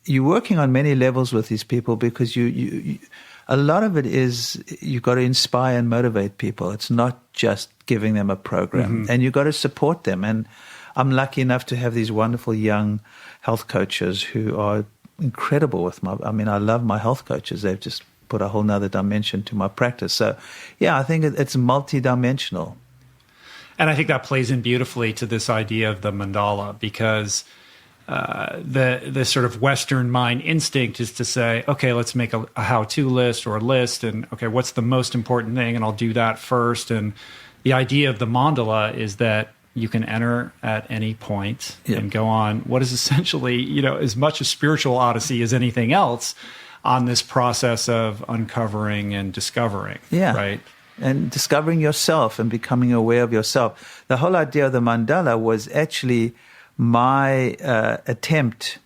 you're working on many levels with these people, because you a lot of it is you've got to inspire and motivate people. It's not just giving them a program, and you've got to support them. And I'm lucky enough to have these wonderful young health coaches who are incredible I love my health coaches. They've just put a whole nother dimension to my practice. So yeah, I think it's multidimensional. And I think that plays in beautifully to this idea of the mandala, because the sort of Western mind instinct is to say, okay, let's make a how-to list or a list, and okay, what's the most important thing, and I'll do that first. And the idea of the mandala is that you can enter at any point and go on what is essentially, as much a spiritual odyssey as anything else on this process of uncovering and discovering, right? And discovering yourself and becoming aware of yourself. The whole idea of the mandala was actually my attempt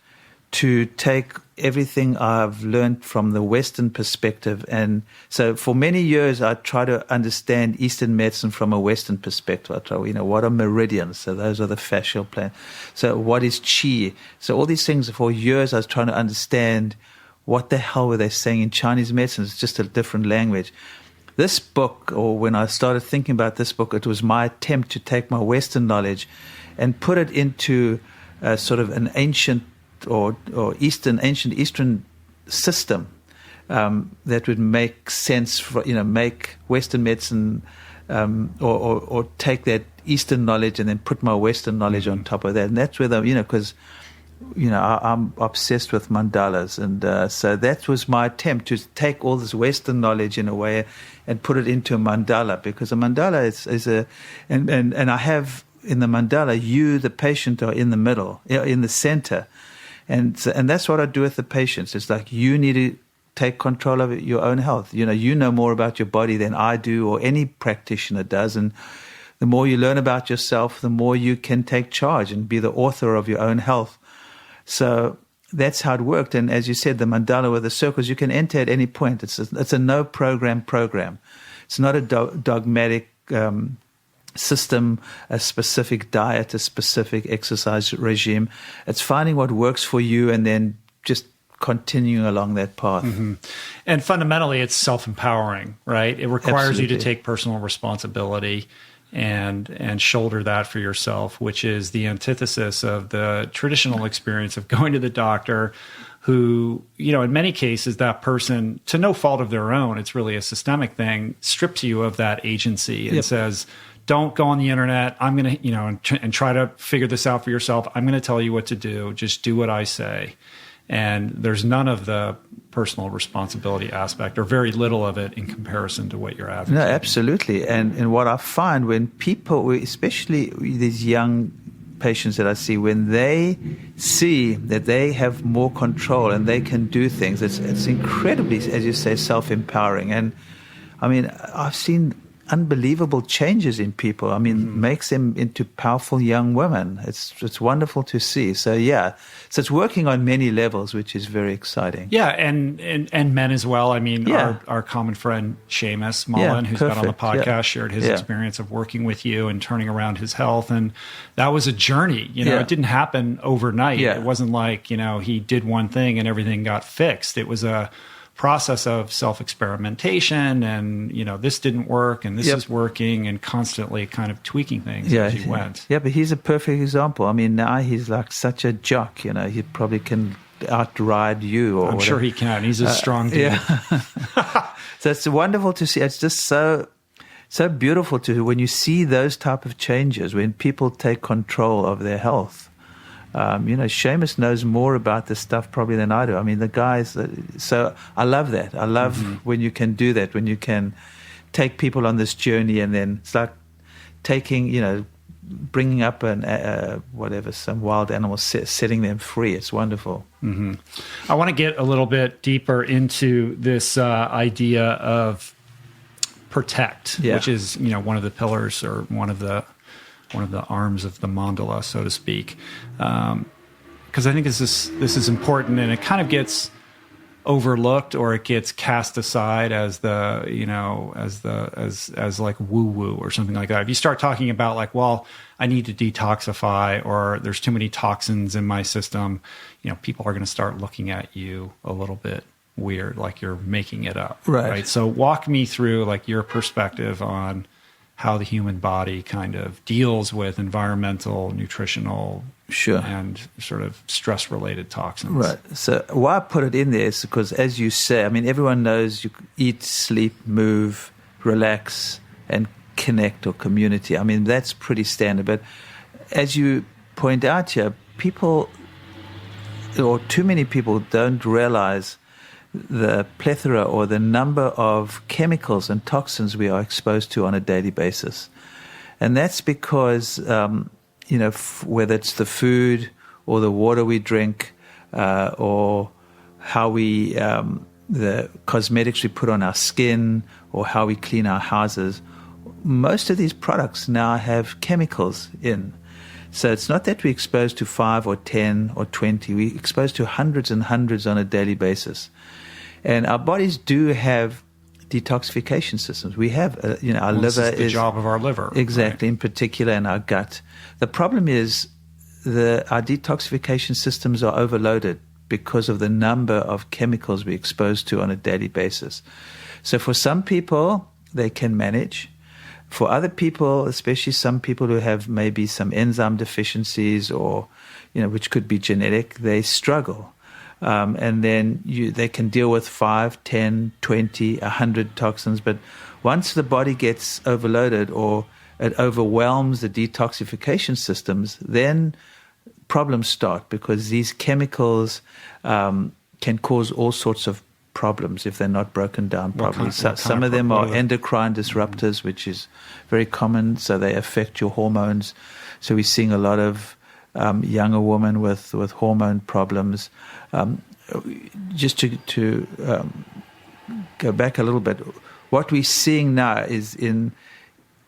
to take everything I've learned from the Western perspective. And so for many years, I tried to understand Eastern medicine from a Western perspective. I try, what are meridians? So those are the fascial planes. So what is qi? So all these things, for years, I was trying to understand what the hell were they saying in Chinese medicine. It's just a different language. This book, or when I started thinking about this book, it was my attempt to take my Western knowledge and put it into sort of an ancient or ancient Eastern system that would make sense for, make Western medicine or take that Eastern knowledge and then put my Western knowledge on top of that. And that's where because I'm obsessed with mandalas, and so that was my attempt to take all this Western knowledge in a way and put it into a mandala, because a mandala is and I have in the mandala, you, the patient, are in the middle, in the center, and that's what I do with the patients. It's like you need to take control of your own health. You know more about your body than I do or any practitioner does, and the more you learn about yourself, the more you can take charge and be the author of your own health. So that's how it worked. And as you said, the mandala with the circles, you can enter at any point. It's a no program. It's not a dogmatic system, a specific diet, a specific exercise regime. It's finding what works for you and then just continuing along that path. And fundamentally, it's self-empowering, right? It requires Absolutely. you to take personal responsibility and shoulder that for yourself, which is the antithesis of the traditional experience of going to the doctor, who, in many cases, that person, to no fault of their own, it's really a systemic thing, strips you of that agency and says, don't go on the internet. I'm going to, and try to figure this out for yourself. I'm going to tell you what to do. Just do what I say. And there's none of the personal responsibility aspect, or very little of it, in comparison to what you're advocating. No, absolutely. And what I find when people, especially these young patients that I see, when they see that they have more control and they can do things, it's incredibly, as you say, self-empowering. And I mean, I've seen unbelievable changes in people. I mean, makes them into powerful young women. It's wonderful to see. So so it's working on many levels, which is very exciting. Yeah, and men as well. I mean, our common friend Seamus Mullen, who's been on the podcast, shared his experience of working with you and turning around his health, and that was a journey. It didn't happen overnight. It wasn't like he did one thing and everything got fixed. It was a process of self-experimentation, and this didn't work and this is working, and constantly kind of tweaking things as he went. Yeah, but he's a perfect example. I mean, now he's like such a jock. He probably can outride you. Or I'm sure he can. He's a strong dude. Yeah. So it's wonderful to see. It's just so beautiful when you see those type of changes, when people take control of their health. Seamus knows more about this stuff probably than I do. I mean, the guys. So I love that. I love when you can do that, when you can take people on this journey, and then it's like taking, bringing up some wild animal, setting them free. It's wonderful. Mm-hmm. I want to get a little bit deeper into this idea of protect, which is one of the pillars, or one of the arms of the mandala, so to speak, because I think this is important, and it kind of gets overlooked, or it gets cast aside as as like woo woo or something like that. If you start talking about like, well, I need to detoxify, or there's too many toxins in my system, people are going to start looking at you a little bit weird, like you're making it up, right? So walk me through like your perspective on how the human body kind of deals with environmental, nutritional, and sort of stress-related toxins. Right. So why I put it in there is because, as you say, I mean, everyone knows you eat, sleep, move, relax, and connect or community. I mean, that's pretty standard. But as you point out here, people, or too many people, don't realize the plethora or the number of chemicals and toxins we are exposed to on a daily basis. And that's because, whether it's the food or the water we drink, or how the cosmetics we put on our skin, or how we clean our houses, most of these products now have chemicals in. So it's not that we're exposed to 5 or 10 or 20. We're exposed to hundreds and hundreds on a daily basis. And our bodies do have detoxification systems. We have, our liver is the job of our liver. Exactly, in particular in our gut. The problem is our detoxification systems are overloaded because of the number of chemicals we're exposed to on a daily basis. So for some people, they can manage. For other people, especially some people who have maybe some enzyme deficiencies, or, which could be genetic, they struggle. And then they can deal with 5, 10, 20, 100 toxins. But once the body gets overloaded, or it overwhelms the detoxification systems, then problems start, because these chemicals can cause all sorts of problems if they're not broken down properly. Some of them are endocrine disruptors, which is very common. So they affect your hormones. So we're seeing a lot of younger women with hormone problems. Just to go back a little bit, what we're seeing now is in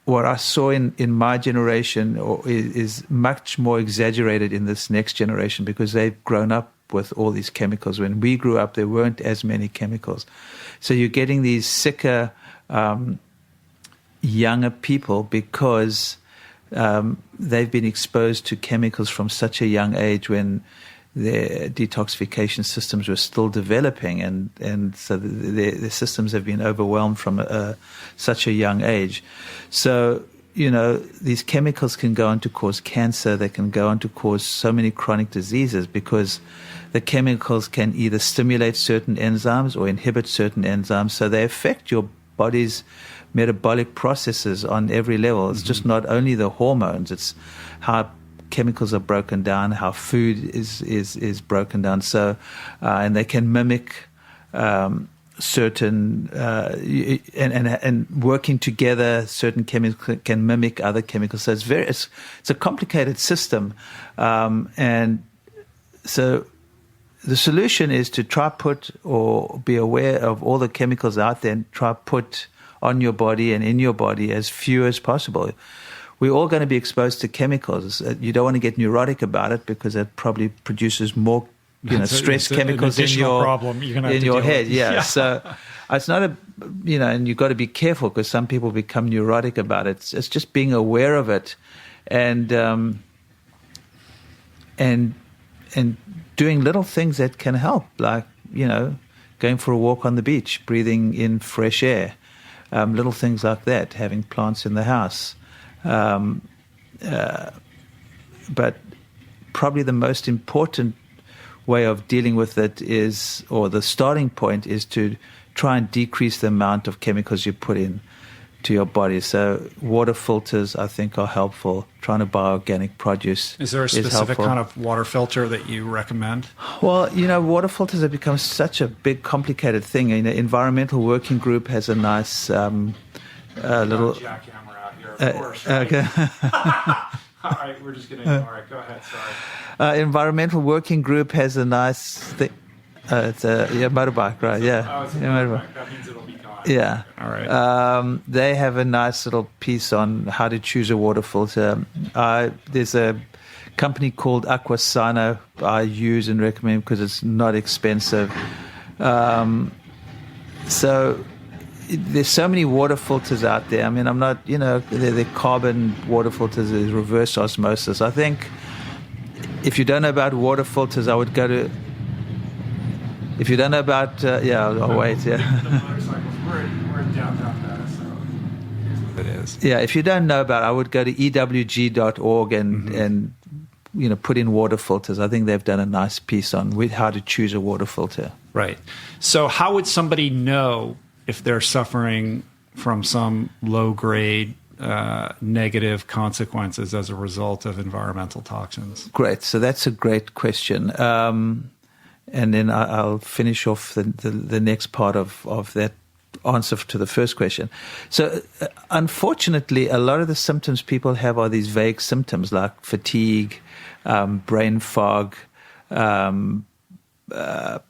what I saw in my generation, or is much more exaggerated in this next generation, because they've grown up with all these chemicals. When we grew up, there weren't as many chemicals. So you're getting these sicker, younger people, because they've been exposed to chemicals from such a young age, when their detoxification systems were still developing, and so the systems have been overwhelmed from such a young age. So, these chemicals can go on to cause cancer. They can go on to cause so many chronic diseases, because the chemicals can either stimulate certain enzymes or inhibit certain enzymes. So they affect your body's metabolic processes on every level. It's just not only the hormones, it's how chemicals are broken down, how food is broken down. So, and they can mimic certain and working together, certain chemicals can mimic other chemicals. So it's a complicated system, and so the solution is to try put, or be aware of all the chemicals out there, and try put on your body and in your body as few as possible. We're all going to be exposed to chemicals. You don't want to get neurotic about it because it probably produces more stress chemicals in your head. Yeah. So it's not and you've got to be careful because some people become neurotic about it. It's just being aware of it and doing little things that can help, like, going for a walk on the beach, breathing in fresh air, little things like that, having plants in the house. But probably the most important way of dealing with it is, or the starting point is, to try and decrease the amount of chemicals you put in to your body. So water filters, I think, are helpful. Trying to buy organic produce is there a specific kind of water filter that you recommend? Well, water filters have become such a big, complicated thing. Environmental Working Group has a nice little jackhammer out here, of course. Right? Okay. All right, we're just going to. All right, go ahead. Sorry. Environmental Working Group has a nice thing. It's a motorbike, right? Yeah. Oh, it's a motorbike. That means it'll be gone. Yeah. All right. They have a nice little piece on how to choose a water filter. There's a company called Aquasana I use and recommend because it's not expensive. So there's so many water filters out there. I mean, I'm not, they're carbon water filters, there's reverse osmosis. I think if you don't know about water filters, I would go to, if you don't know about, I'll wait, The motorcycles, we're in downtown Dallas, so it is. Yeah, if you don't know about it, I would go to ewg.org and put in water filters. I think they've done a nice piece on how to choose a water filter. Right. So how would somebody know if they're suffering from some low-grade negative consequences as a result of environmental toxins? Great. So that's a great question. And then I'll finish off the next part of that answer to the first question. So unfortunately, a lot of the symptoms people have are these vague symptoms like fatigue, brain fog,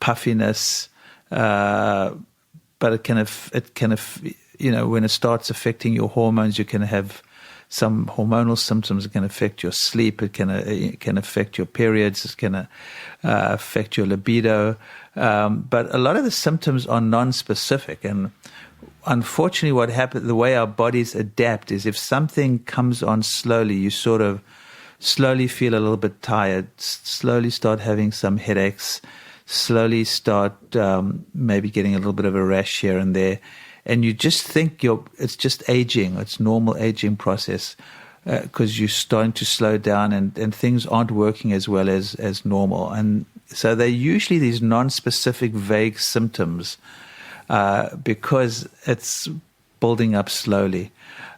puffiness, but it can when it starts affecting your hormones, you can have some hormonal symptoms. It can affect your sleep. It can affect your periods. It can affect your libido. But a lot of the symptoms are non-specific. And unfortunately, what happens, the way our bodies adapt is if something comes on slowly, you sort of slowly feel a little bit tired, slowly start having some headaches, slowly start maybe getting a little bit of a rash here and there. And you just think it's just aging. It's normal aging process because you're starting to slow down and things aren't working as well as normal. And so they're usually these non-specific, vague symptoms because it's building up slowly.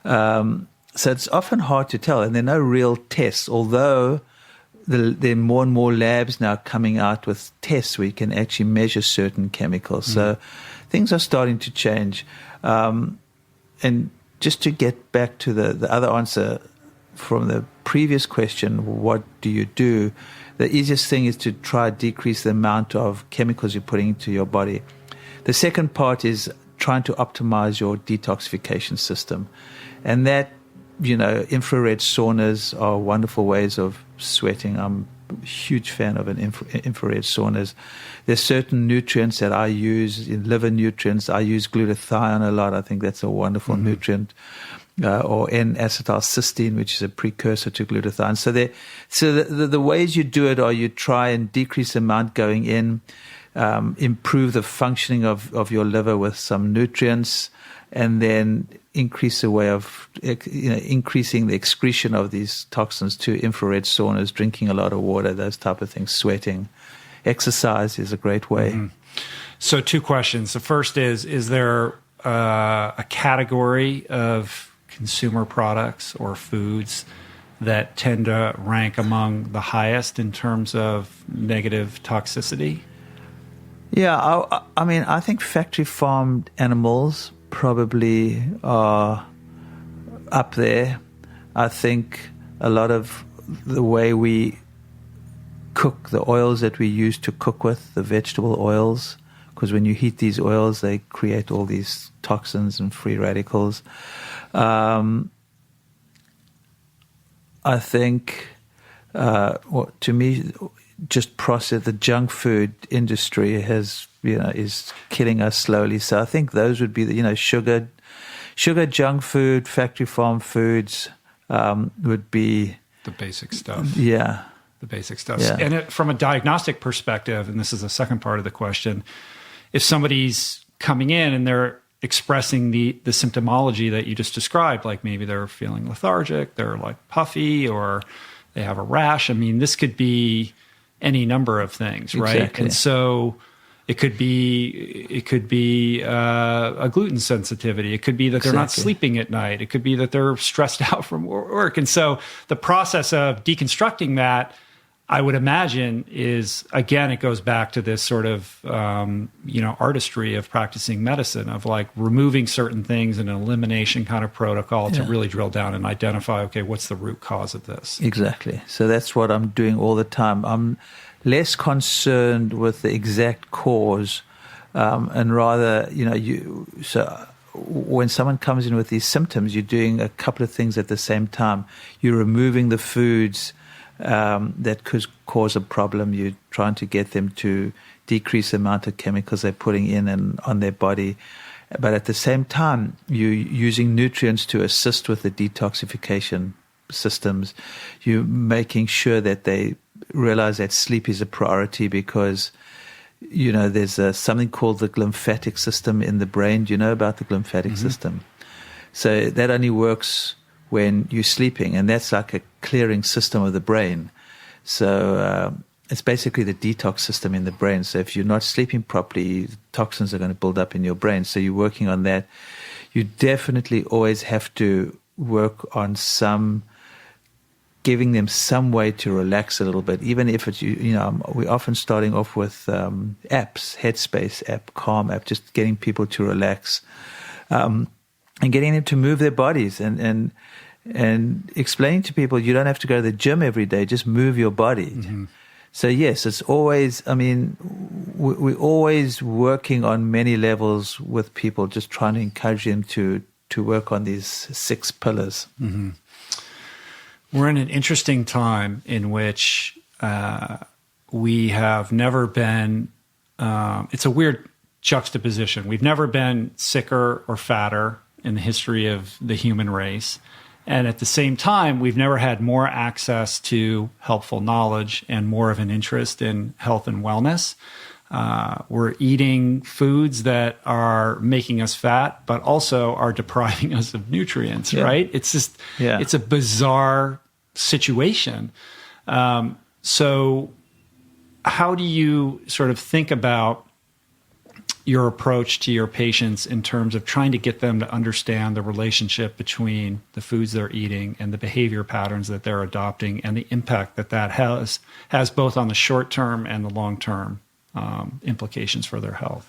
So it's often hard to tell, and there are no real tests, although there are more and more labs now coming out with tests where you can actually measure certain chemicals. So things are starting to change. And just to get back to the other answer from the previous question, what do you do? The easiest thing is to try to decrease the amount of chemicals you're putting into your body. The second part is trying to optimize your detoxification system. And that, infrared saunas are wonderful ways of sweating. I'm a huge fan of infrared saunas. There's certain nutrients that I use, in liver nutrients. I use glutathione a lot. I think that's a wonderful nutrient. Or N-acetylcysteine, which is a precursor to glutathione. So the ways you do it are you try and decrease the amount going in, improve the functioning of your liver with some nutrients, and then increase the way of increasing the excretion of these toxins to infrared saunas, drinking a lot of water, those type of things, sweating. Exercise is a great way. So 2 questions. The first is there a category of consumer products or foods that tend to rank among the highest in terms of negative toxicity? Yeah, I think factory farmed animals probably are up there. I think a lot of the way we cook, the oils that we use to cook with, the vegetable oils, because when you heat these oils, they create all these toxins and free radicals. I think, to me, just process the junk food industry is killing us slowly. So I think those would be the, sugar, junk food, factory farm foods would be the basic stuff. Yeah. The basic stuff. Yeah. And from a diagnostic perspective, and this is the second part of the question, if somebody's coming in and they're expressing the symptomology that you just described, like maybe they're feeling lethargic, they're like puffy, or they have a rash. I mean, this could be any number of things, right? Exactly. And so it could be a gluten sensitivity. It could be that they're not sleeping at night. It could be that they're stressed out from work. And so the process of deconstructing that, I would imagine, is, again, it goes back to this sort of, artistry of practicing medicine, of like removing certain things in an elimination kind of protocol to really drill down and identify, okay, what's the root cause of this? Exactly. So that's what I'm doing all the time. I'm less concerned with the exact cause, and rather, so when someone comes in with these symptoms, you're doing a couple of things at the same time. You're removing the foods that could cause a problem. You're trying to get them to decrease the amount of chemicals they're putting in and on their body. But at the same time, you're using nutrients to assist with the detoxification systems. You're making sure that they realize that sleep is a priority, because there's something called the glymphatic system in the brain. Do you know about the glymphatic system? So that only works when you're sleeping, and that's like a clearing system of the brain. So it's basically the detox system in the brain. So if you're not sleeping properly, toxins are going to build up in your brain. So you're working on that. You definitely always have to work on giving them some way to relax a little bit, even if it's, we're often starting off with apps, Headspace app, Calm app, just getting people to relax, and getting them to move their bodies, and explaining to people, you don't have to go to the gym every day, just move your body. So yes, it's always, we're always working on many levels with people, just trying to encourage them to work on these 6 pillars. We're in an interesting time in which we have never been, it's a weird juxtaposition. We've never been sicker or fatter in the history of the human race. And at the same time, we've never had more access to helpful knowledge and more of an interest in health and wellness. We're eating foods that are making us fat, but also are depriving us of nutrients, right? It's just, it's a bizarre situation. So how do you sort of think about your approach to your patients in terms of trying to get them to understand the relationship between the foods they're eating and the behavior patterns that they're adopting, and the impact that has both on the short term and the long term implications for their health?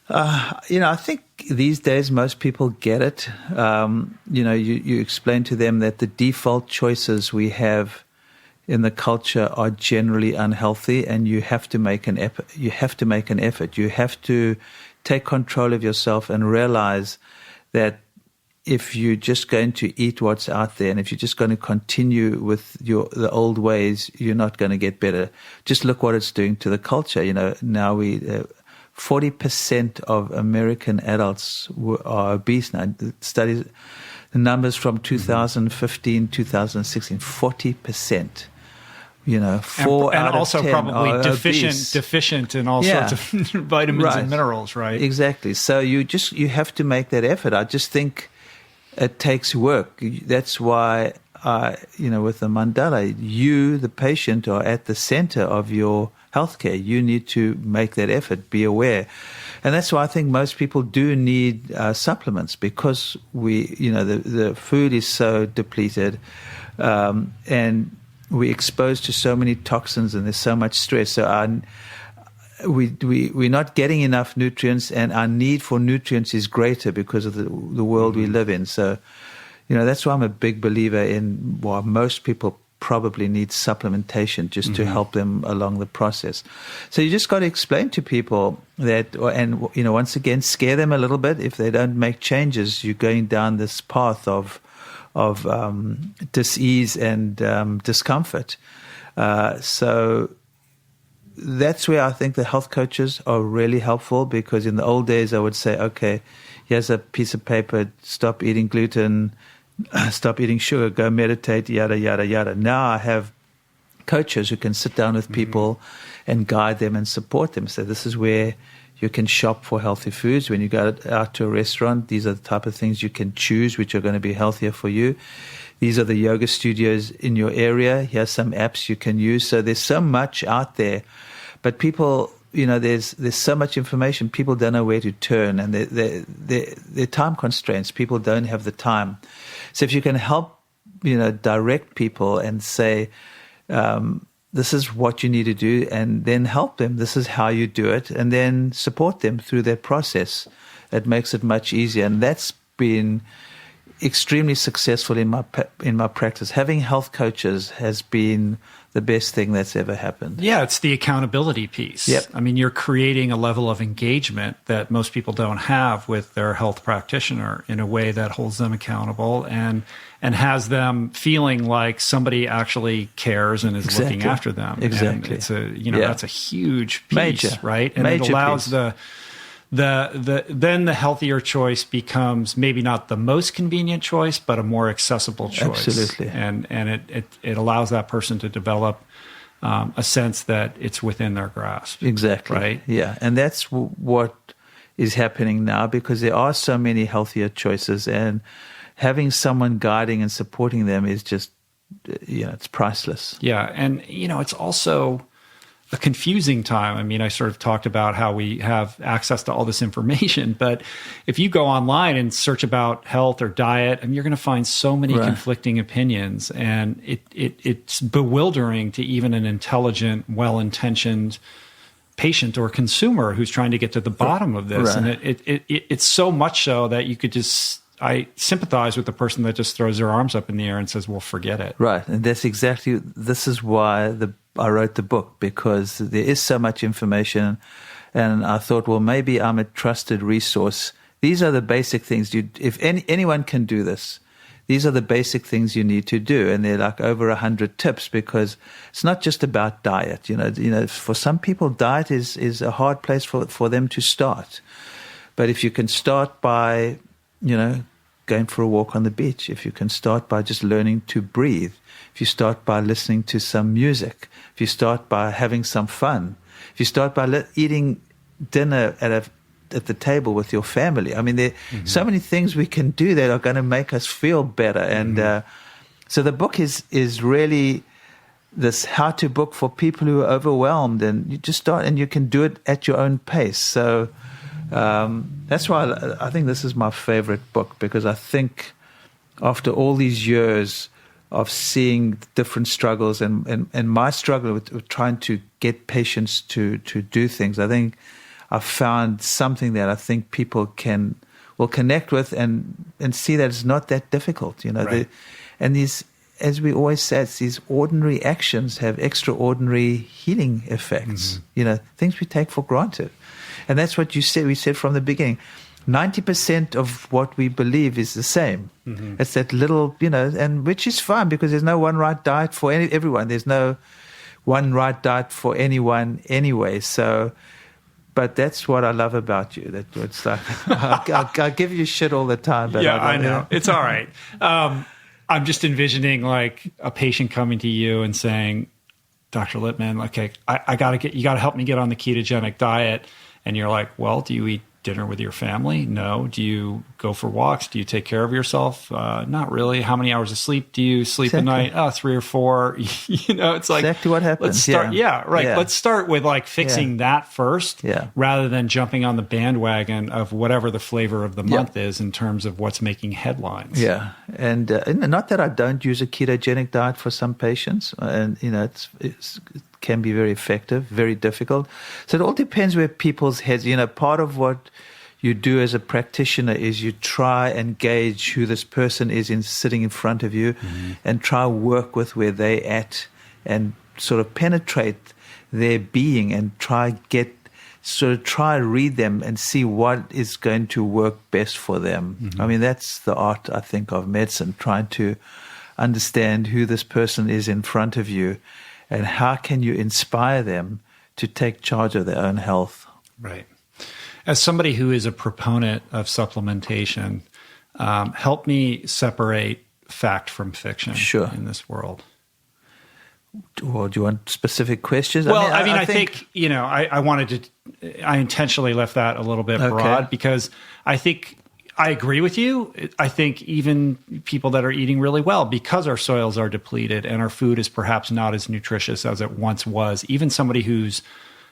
I think these days most people get it. You explain to them that the default choices we have in the culture are generally unhealthy, and you have to make an effort. You have to take control of yourself and realize that if you're just going to eat what's out there, and if you're just going to continue with the old ways, you're not going to get better. Just look what it's doing to the culture. Now 40% of American adults are obese now. The numbers from 2015, 2016, 40%. 4 out of 10 also probably obese. deficient in all sorts of vitamins and minerals, right? Exactly. So you have to make that effort. I just think it takes work. That's why, with the Mandala, you, the patient, are at the center of your healthcare. You need to make that effort, be aware. And that's why I think most people do need supplements, because the food is so depleted, and we're exposed to so many toxins, and there's so much stress. So we're not getting enough nutrients, and our need for nutrients is greater because of the world we live in. So, that's why I'm a big believer in, most people probably need supplementation just to help them along the process. So you just got to explain to people that, and once again, scare them a little bit. If they don't make changes, you're going down this path of dis-ease and discomfort. So that's where I think the health coaches are really helpful, because in the old days I would say, okay, here's a piece of paper, stop eating gluten, stop eating sugar, go meditate, yada, yada, yada. Now I have coaches who can sit down with people and guide them and support them. So this is where you can shop for healthy foods. When you go out to a restaurant, these are the type of things you can choose which are going to be healthier for you. These are the yoga studios in your area. Here's some apps you can use. So there's so much out there. But people, there's so much information, people don't know where to turn, and they're time constraints. People don't have the time. So if you can help, direct people and say, this is what you need to do, and then help them, this is how you do it, and then support them through that process, it makes it much easier. And that's been extremely successful in my practice. Having health coaches has been the best thing that's ever happened. Yeah, it's the accountability piece. Yep. I mean, you're creating a level of engagement that most people don't have with their health practitioner in a way that holds them accountable and has them feeling like somebody actually cares and is looking after them. Exactly. And it's that's a huge piece, Major. right? And Major it allows piece. then the healthier choice becomes maybe not the most convenient choice, but a more accessible choice. Absolutely. And it allows that person to develop a sense that it's within their grasp. Exactly. Right? Yeah. And that's what is happening now, because there are so many healthier choices, and having someone guiding and supporting them is just, it's priceless. Yeah. And, it's also a confusing time. I mean, I sort of talked about how we have access to all this information, but if you go online and search about health or diet, you're going to find so many conflicting opinions, and it's bewildering to even an intelligent, well-intentioned patient or consumer who's trying to get to the bottom of this. And it's so much so that you could I sympathize with the person that just throws their arms up in the air and says, well, forget it. Right. And this is why I wrote the book, because there is so much information, and I thought, well, maybe I'm a trusted resource. These are the basic things. If anyone can do this, these are the basic things you need to do. And they're like over 100 tips, because it's not just about diet. For some people, diet is a hard place for them to start. But if you can start by, going for a walk on the beach, if you can start by just learning to breathe, if you start by listening to some music, if you start by having some fun, if you start by eating dinner at the table with your family. I mean, there are so many things we can do that are going to make us feel better. And so the book is really this how-to book for people who are overwhelmed, and you just start, and you can do it at your own pace. So that's why I think this is my favorite book, because I think after all these years of seeing different struggles and my struggle with trying to get patients to do things, I think I've found something that I think people will connect with and see that it's not that difficult. Right. And these, as we always say, these ordinary actions have extraordinary healing effects. Things we take for granted. And that's what you said. We said from the beginning, 90% of what we believe is the same. It's that little, and which is fine, because there's no one right diet for everyone. There's no one right diet for anyone anyway. So, but that's what I love about you. That it's like, I'll give you shit all the time. But I know. It's all right. I'm just envisioning like a patient coming to you and saying, Dr. Lipman, okay, you got to help me get on the ketogenic diet. And you're like, well, do you eat dinner with your family? No. Do you go for walks? Do you take care of yourself? Not really. How many hours of sleep do you sleep a night? 3 or 4. It's like exactly what happens. Let's start. Yeah, right. Yeah. Let's start with like fixing that first, rather than jumping on the bandwagon of whatever the flavor of the month is in terms of what's making headlines. Yeah, and not that I don't use a ketogenic diet for some patients, and it can be very effective, very difficult. So it all depends where people's heads. Part of what you do as a practitioner is you try and gauge who this person is sitting in front of you, and try work with where they're at and sort of penetrate their being and try read them and see what is going to work best for them. I mean, that's the art, I think, of medicine, trying to understand who this person is in front of you and how can you inspire them to take charge of their own health. Right. As somebody who is a proponent of supplementation, help me separate fact from fiction in this world. Or do you want specific questions? Well, I think I intentionally left that a little bit broad because I think I agree with you. I think even people that are eating really well, because our soils are depleted and our food is perhaps not as nutritious as it once was, even somebody who's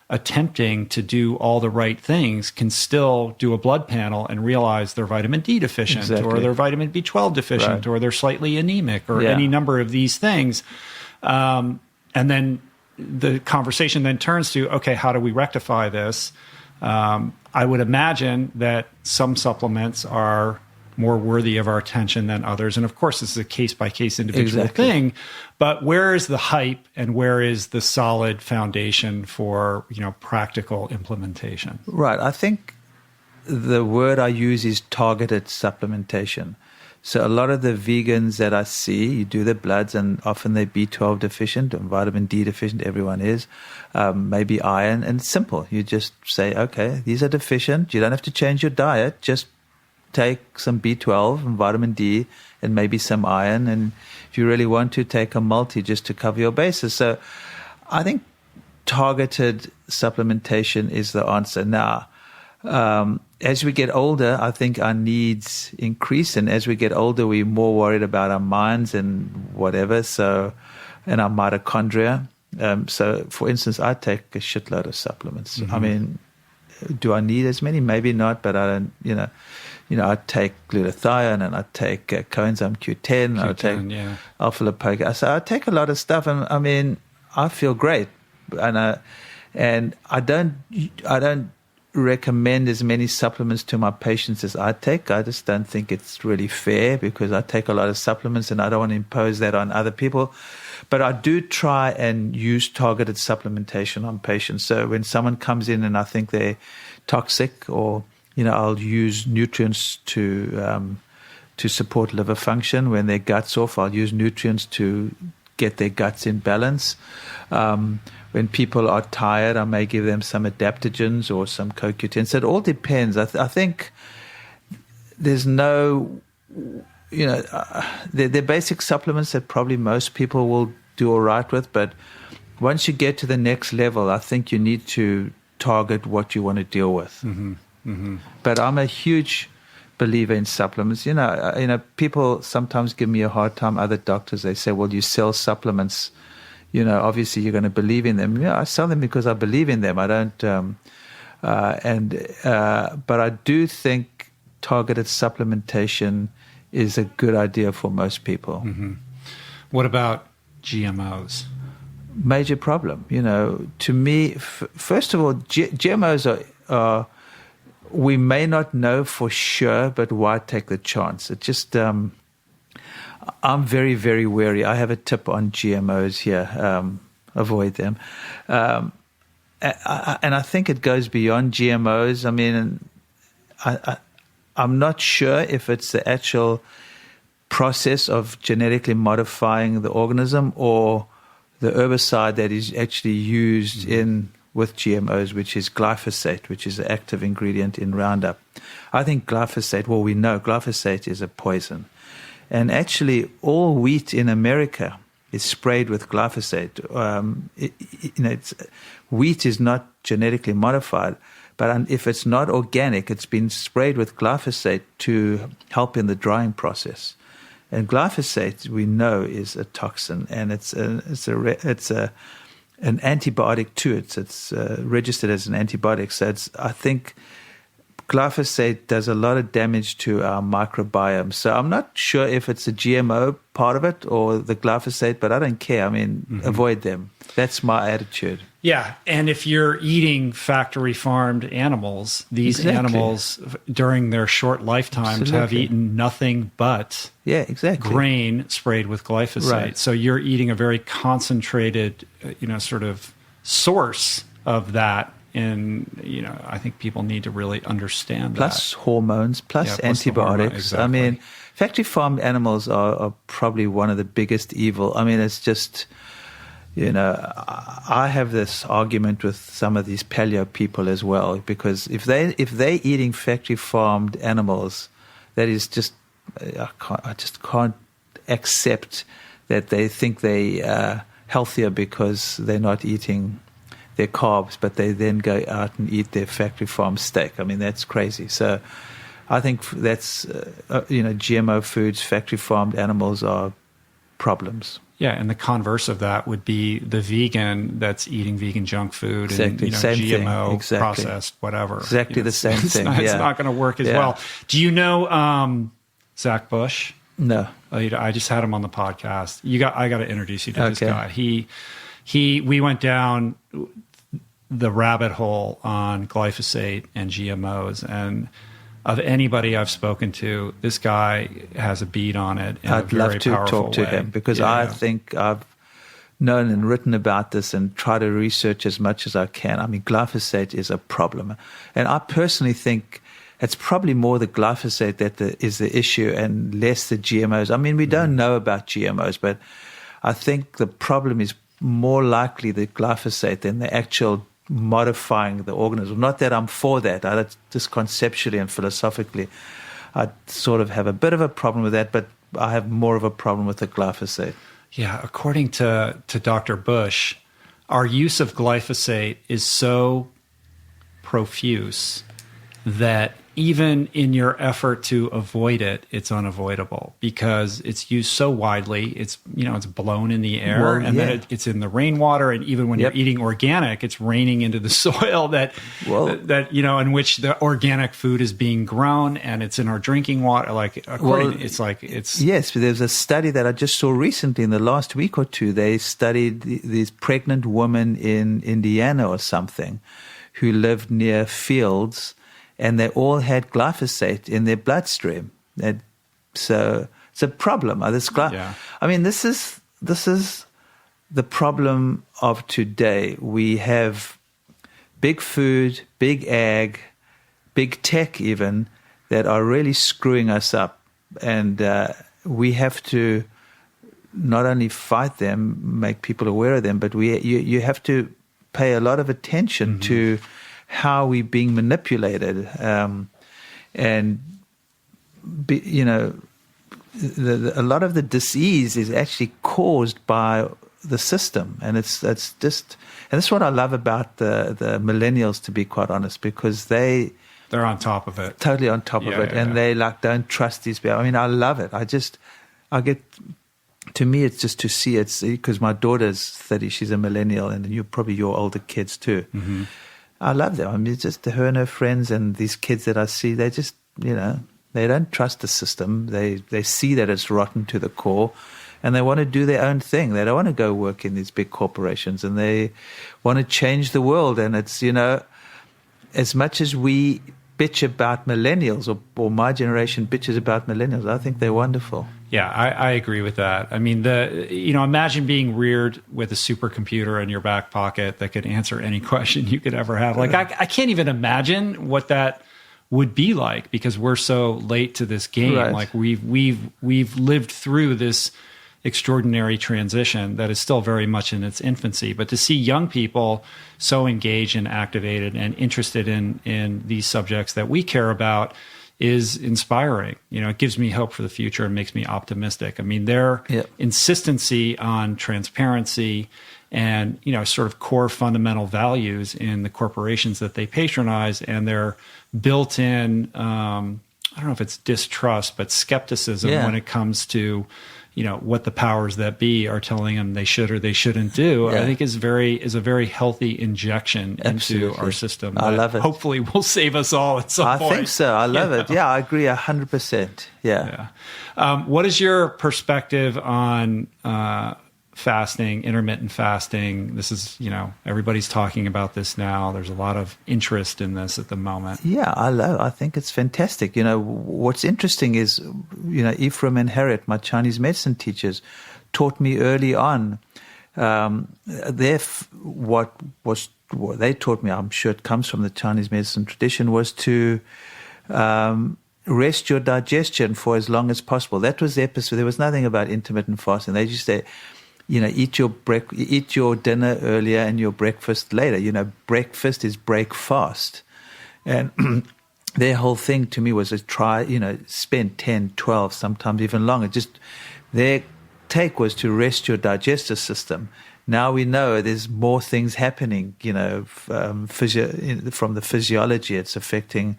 attempting to do all the right things can still do a blood panel and realize they're vitamin D deficient or they're vitamin B12 deficient or they're slightly anemic or any number of these things. And then the conversation then turns to, okay, how do we rectify this? I would imagine that some supplements are more worthy of our attention than others. And of course, this is a case-by-case individual thing. But where is the hype and where is the solid foundation for, practical implementation? Right. I think the word I use is targeted supplementation. So a lot of the vegans that I see, you do their bloods and often they're B12 deficient and vitamin D deficient, everyone is, maybe iron, and it's simple. You just say, okay, these are deficient. You don't have to change your diet. Just take some B12 and vitamin D and maybe some iron. And if you really want to, take a multi just to cover your bases. So I think targeted supplementation is the answer. Now, as we get older, I think our needs increase, and as we get older, we're more worried about our minds and whatever, and our mitochondria. So, for instance, I take a shitload of supplements. I mean, do I need as many? Maybe not, but I don't. I take glutathione and I take coenzyme Q10. And I take alpha lipoic. So I take a lot of stuff, and I mean, I feel great, and I don't recommend as many supplements to my patients as I take. I just don't think it's really fair because I take a lot of supplements and I don't want to impose that on other people. But I do try and use targeted supplementation on patients. So when someone comes in and I think they're toxic, or I'll use nutrients to support liver function. When their gut's off, I'll use nutrients to get their guts in balance. When people are tired, I may give them some adaptogens or some CoQ10. So it all depends. I think there's no, they're basic supplements that probably most people will do all right with. But once you get to the next level, I think you need to target what you want to deal with. But I'm a huge believer in supplements. People sometimes give me a hard time. Other doctors, they say, well, you sell supplements. Obviously you're going to believe in them. I sell them because I believe in them. I don't, but I do think targeted supplementation is a good idea for most people. What about GMOs? Major problem. To me, first of all, GMOs are we may not know for sure, but why take the chance? It just, I'm very, very wary. I have a tip on GMOs here. Avoid them. And I think it goes beyond GMOs. I mean, I'm not sure if it's the actual process of genetically modifying the organism or the herbicide that is actually used with GMOs, which is glyphosate, which is the active ingredient in Roundup. I think we know glyphosate is a poison. And actually, all wheat in America is sprayed with glyphosate. Wheat is not genetically modified, but if it's not organic, it's been sprayed with glyphosate to help in the drying process. And glyphosate, we know, is a toxin, and it's an antibiotic too. It's registered as an antibiotic. So I think glyphosate does a lot of damage to our microbiome. So I'm not sure if it's a GMO part of it or the glyphosate, but I don't care. I mean, avoid them. That's my attitude. Yeah, and if you're eating factory farmed animals, these animals during their short lifetimes have eaten nothing but grain sprayed with glyphosate. Right. So you're eating a very concentrated, sort of source of that. And, I think people need to really understand plus that. Hormones, plus antibiotics. Exactly. I mean, factory farmed animals are probably one of the biggest evil. I mean, it's just... I have this argument with some of these paleo people as well, because if they're eating factory farmed animals, that is just I just can't accept that they think they are healthier because they're not eating their carbs, but they then go out and eat their factory farm steak. I mean, that's crazy. So I think that's GMO foods, factory farmed animals are problems. Yeah, and the converse of that would be the vegan that's eating vegan junk food and Same GMO, thing. processed, whatever. Exactly the same thing. It's not going to work as well. Do you know Zach Bush? No. I just had him on the podcast. I got to introduce you to this guy. We went down the rabbit hole on glyphosate and GMOs, and of anybody I've spoken to, this guy has a beat on it in I'd a very love to powerful talk to way. him, because I think I've known and written about this and try to research as much as I can. I mean, glyphosate is a problem. And I personally think it's probably more the glyphosate that is the issue and less the GMOs. I mean, we don't know about GMOs, but I think the problem is more likely the glyphosate than the actual modifying the organism. Not that I'm for that. Just conceptually and philosophically, I sort of have a bit of a problem with that, but I have more of a problem with the glyphosate. Yeah, according to Dr. Bush, our use of glyphosate is so profuse that even in your effort to avoid it, it's unavoidable because it's used so widely. It's it's blown in the air, then it's in the rainwater, and even when you're eating organic, it's raining into the soil that in which the organic food is being grown, and it's in our drinking water. Yes. There's a study that I just saw recently in the last week or two. They studied these pregnant women in Indiana or something who lived near fields. And they all had glyphosate in their bloodstream. So it's a problem. I mean, this is the problem of today. We have big food, big ag, big tech even, that are really screwing us up. And we have to not only fight them, make people aware of them, but you have to pay a lot of attention to how we're being manipulated, a lot of the disease is actually caused by the system, and it's that's what I love about the millennials, to be quite honest, because they're on top of it, totally on top of it, and they don't trust these people. I mean, I love it. To me, it's just to see it, because my daughter's 30, she's a millennial, and you're probably your older kids too. Mm-hmm. I love them. I mean, just her and her friends and these kids that I see, they just, they don't trust the system. They see that it's rotten to the core, and they want to do their own thing. They don't want to go work in these big corporations, and they want to change the world. And it's, as much as we bitch about millennials, or my generation bitches about millennials, I think they're wonderful. Yeah, I agree with that. I mean, imagine being reared with a supercomputer in your back pocket that could answer any question you could ever have. Like, I can't even imagine what that would be like, because we're so late to this game. Right. Like we've lived through this extraordinary transition that is still very much in its infancy. But to see young people so engaged and activated and interested in these subjects that we care about is inspiring. It gives me hope for the future and makes me optimistic. I mean, their insistency on transparency and, sort of core fundamental values in the corporations that they patronize, and their built-in, I don't know if it's distrust, but skepticism when it comes to, what the powers that be are telling them they should or they shouldn't do, I think is a very healthy injection into our system. I love it. Hopefully will save us all at some point. I think so. I love it. Yeah, I agree 100%. Yeah. What is your perspective on fasting, intermittent fasting. This is, everybody's talking about this now. There's a lot of interest in this at the moment. Yeah, I think it's fantastic. What's interesting is, Ephraim and Harriet, my Chinese medicine teachers, taught me early on. What they taught me, I'm sure it comes from the Chinese medicine tradition, was to rest your digestion for as long as possible. That was their perspective. There was nothing about intermittent fasting. They just say, eat your dinner earlier and your breakfast later. Breakfast is break fast. And their whole thing to me was to try, spend 10, 12, sometimes even longer. Just their take was to rest your digestive system. Now we know there's more things happening, from the physiology. It's affecting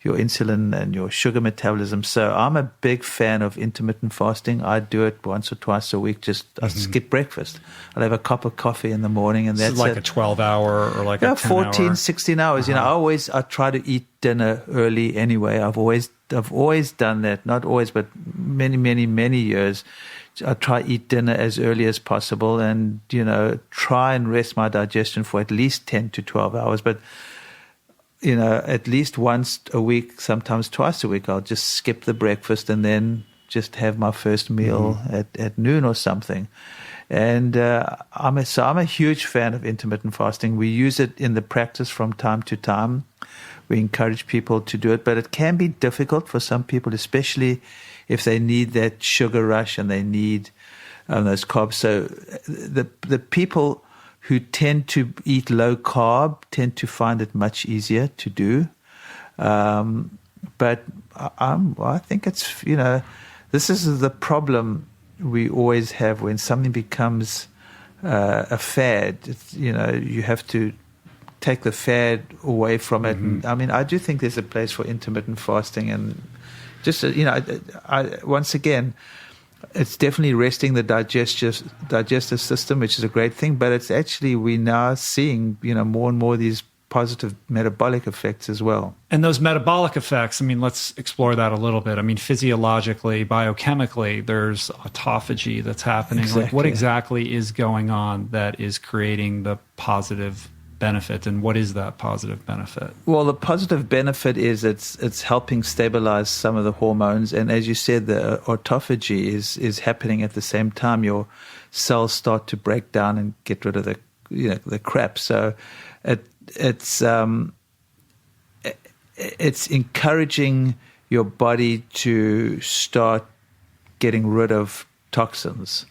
your insulin and your sugar metabolism. So I'm a big fan of intermittent fasting. I do it once or twice a week. I skip breakfast. I'll have a cup of coffee in the morning, and that's like a 12-hour or like a 10-hour? 14, 16 hours. I try to eat dinner early anyway. I've always done that. Not always, but many, many, many years. I try eat dinner as early as possible and, try and rest my digestion for at least 10 to 12 hours. But, at least once a week, sometimes twice a week, I'll just skip the breakfast and then just have my first meal at noon or something. And I'm a huge fan of intermittent fasting. We use it in the practice from time to time. We encourage people to do it, but it can be difficult for some people, especially if they need that sugar rush and they need those carbs. So the people who tend to eat low carb tend to find it much easier to do. But I think it's, this is the problem we always have when something becomes a fad. You have to take the fad away from it. And, I do think there's a place for intermittent fasting, and just once again, it's definitely resting the digestive system, which is a great thing. But it's actually, we're now seeing more and more of these positive metabolic effects as well. And those metabolic effects, let's explore that a little bit. Physiologically, biochemically, there's autophagy that's happening. Exactly. Like, what exactly is going on that is creating the positive benefit, and what is that positive benefit? Well, the positive benefit is it's helping stabilize some of the hormones, and as you said, the autophagy is happening at the same time. Your cells start to break down and get rid of the crap. So it's encouraging your body to start getting rid of toxins.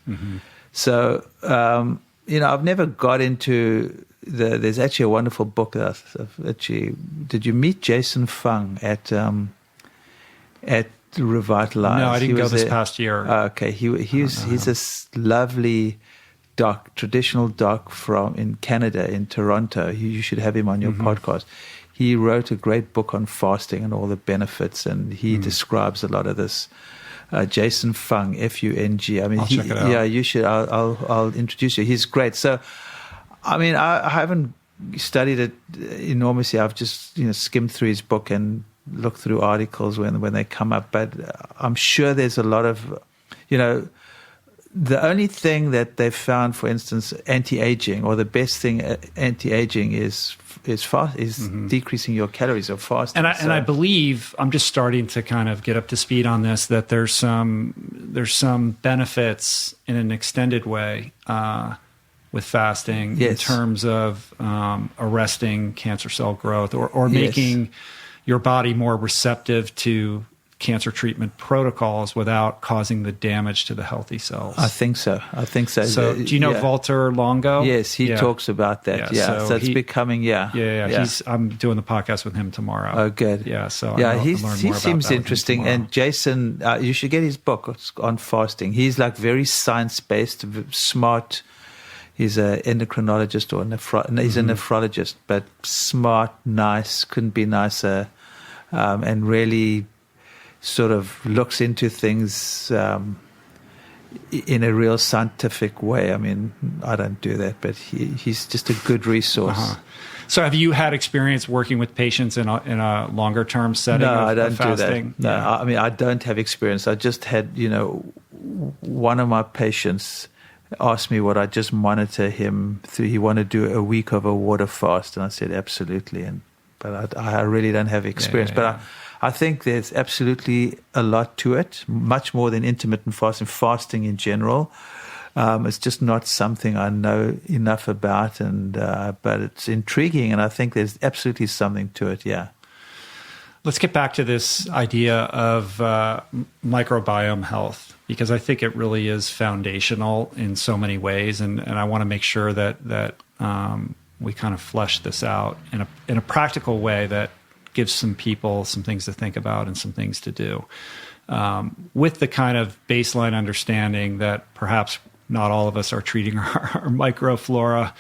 So I've never got into there's actually a wonderful book did you meet Jason Fung at Revitalize? No, I didn't go this past year. Okay, he's this lovely traditional doc in Canada, in Toronto. You should have him on your podcast. He wrote a great book on fasting and all the benefits, and he describes a lot of this. Jason Fung, Fung. I'll check it out. Yeah, you should. I'll introduce you. He's great. So, I haven't studied it enormously. I've just skimmed through his book and looked through articles when they come up. But I'm sure there's a lot of, the only thing that they've found, for instance, anti-aging, or the best thing anti-aging is decreasing your calories or fasting. And I believe, I'm just starting to kind of get up to speed on this, that there's some benefits in an extended way with fasting, in terms of arresting cancer cell growth or making your body more receptive to cancer treatment protocols without causing the damage to the healthy cells. I think so. So do you know Walter Longo? Yes, he talks about that. Yeah. So it's becoming, I'm doing the podcast with him tomorrow. Oh, good. Yeah. So he seems interesting. And Jason, you should get his book on fasting. He's like very science-based, smart. He's an endocrinologist he's a nephrologist, but smart, nice, couldn't be nicer, and really sort of looks into things in a real scientific way. I don't do that, but he's just a good resource. So have you had experience working with patients in a longer term setting? No, I don't do fasting? that. No, I don't have experience. I just had, one of my patients asked me would I just monitor him through. He wanted to do a week of a water fast, and I said absolutely. But I really don't have experience. But I think there's absolutely a lot to it, much more than intermittent fasting in general. It's just not something I know enough about, but it's intriguing, and I think there's absolutely something to it. Yeah. Let's get back to this idea of microbiome health, because I think it really is foundational in so many ways, and I want to make sure that we kind of flesh this out in a practical way that gives some people some things to think about and some things to do, with the kind of baseline understanding that perhaps not all of us are treating our microflora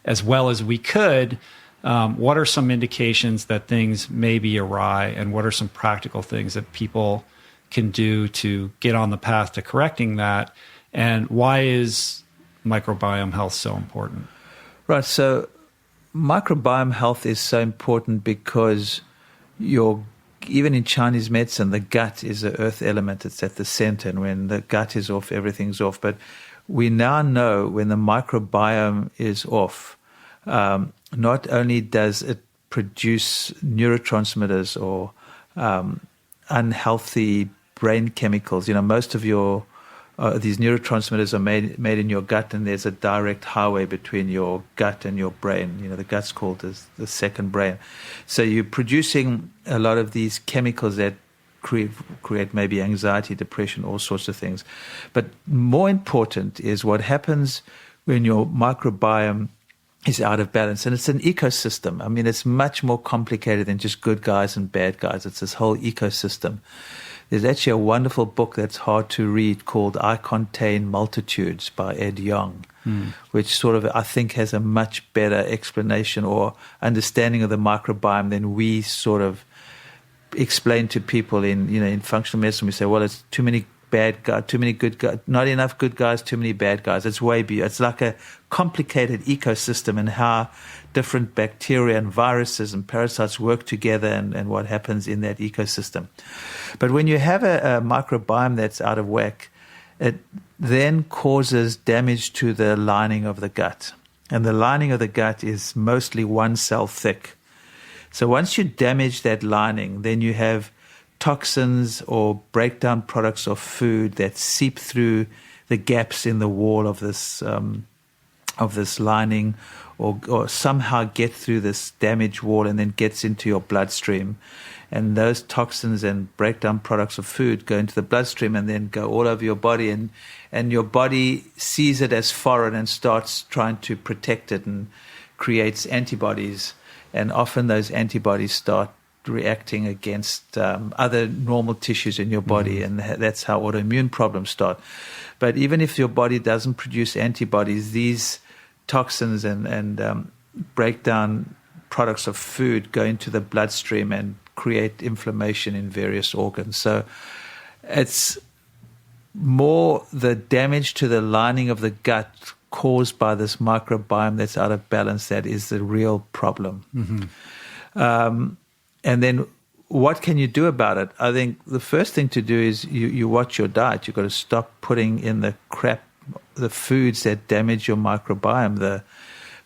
as well as we could. What are some indications that things may be awry, and what are some practical things that people can do to get on the path to correcting that? And why is microbiome health so important? Right. So microbiome health is so important because even in Chinese medicine, the gut is the earth element. It's at the center. And when the gut is off, everything's off. But we now know when the microbiome is off, not only does it produce neurotransmitters or unhealthy brain chemicals. Most of these neurotransmitters are made in your gut, and there's a direct highway between your gut and your brain. The gut's called the second brain. So you're producing a lot of these chemicals that create maybe anxiety, depression, all sorts of things. But more important is what happens when your microbiome is out of balance. And it's an ecosystem. I mean, it's much more complicated than just good guys and bad guys. It's this whole ecosystem. There's actually a wonderful book that's hard to read called I Contain Multitudes by Ed Yong, which sort of, I think, has a much better explanation or understanding of the microbiome than we sort of explain to people in functional medicine. We say, well, it's too many bad guys, too many good guys, not enough good guys, too many bad guys. It's way beyond. It's like a complicated ecosystem and how different bacteria and viruses and parasites work together and what happens in that ecosystem. But when you have a microbiome that's out of whack, it then causes damage to the lining of the gut. And the lining of the gut is mostly one cell thick. So once you damage that lining, then you have toxins or breakdown products of food that seep through the gaps in the wall of this lining, or somehow get through this damaged wall and then gets into your bloodstream. And those toxins and breakdown products of food go into the bloodstream and then go all over your body, and your body sees it as foreign and starts trying to protect it and creates antibodies. And often those antibodies start reacting against other normal tissues in your body, and that's how autoimmune problems start. But even if your body doesn't produce antibodies, these toxins and breakdown products of food go into the bloodstream and create inflammation in various organs. So it's more the damage to the lining of the gut caused by this microbiome that's out of balance that is the real problem. And then what can you do about it? I think the first thing to do is you watch your diet. You've got to stop putting in the foods that damage your microbiome, the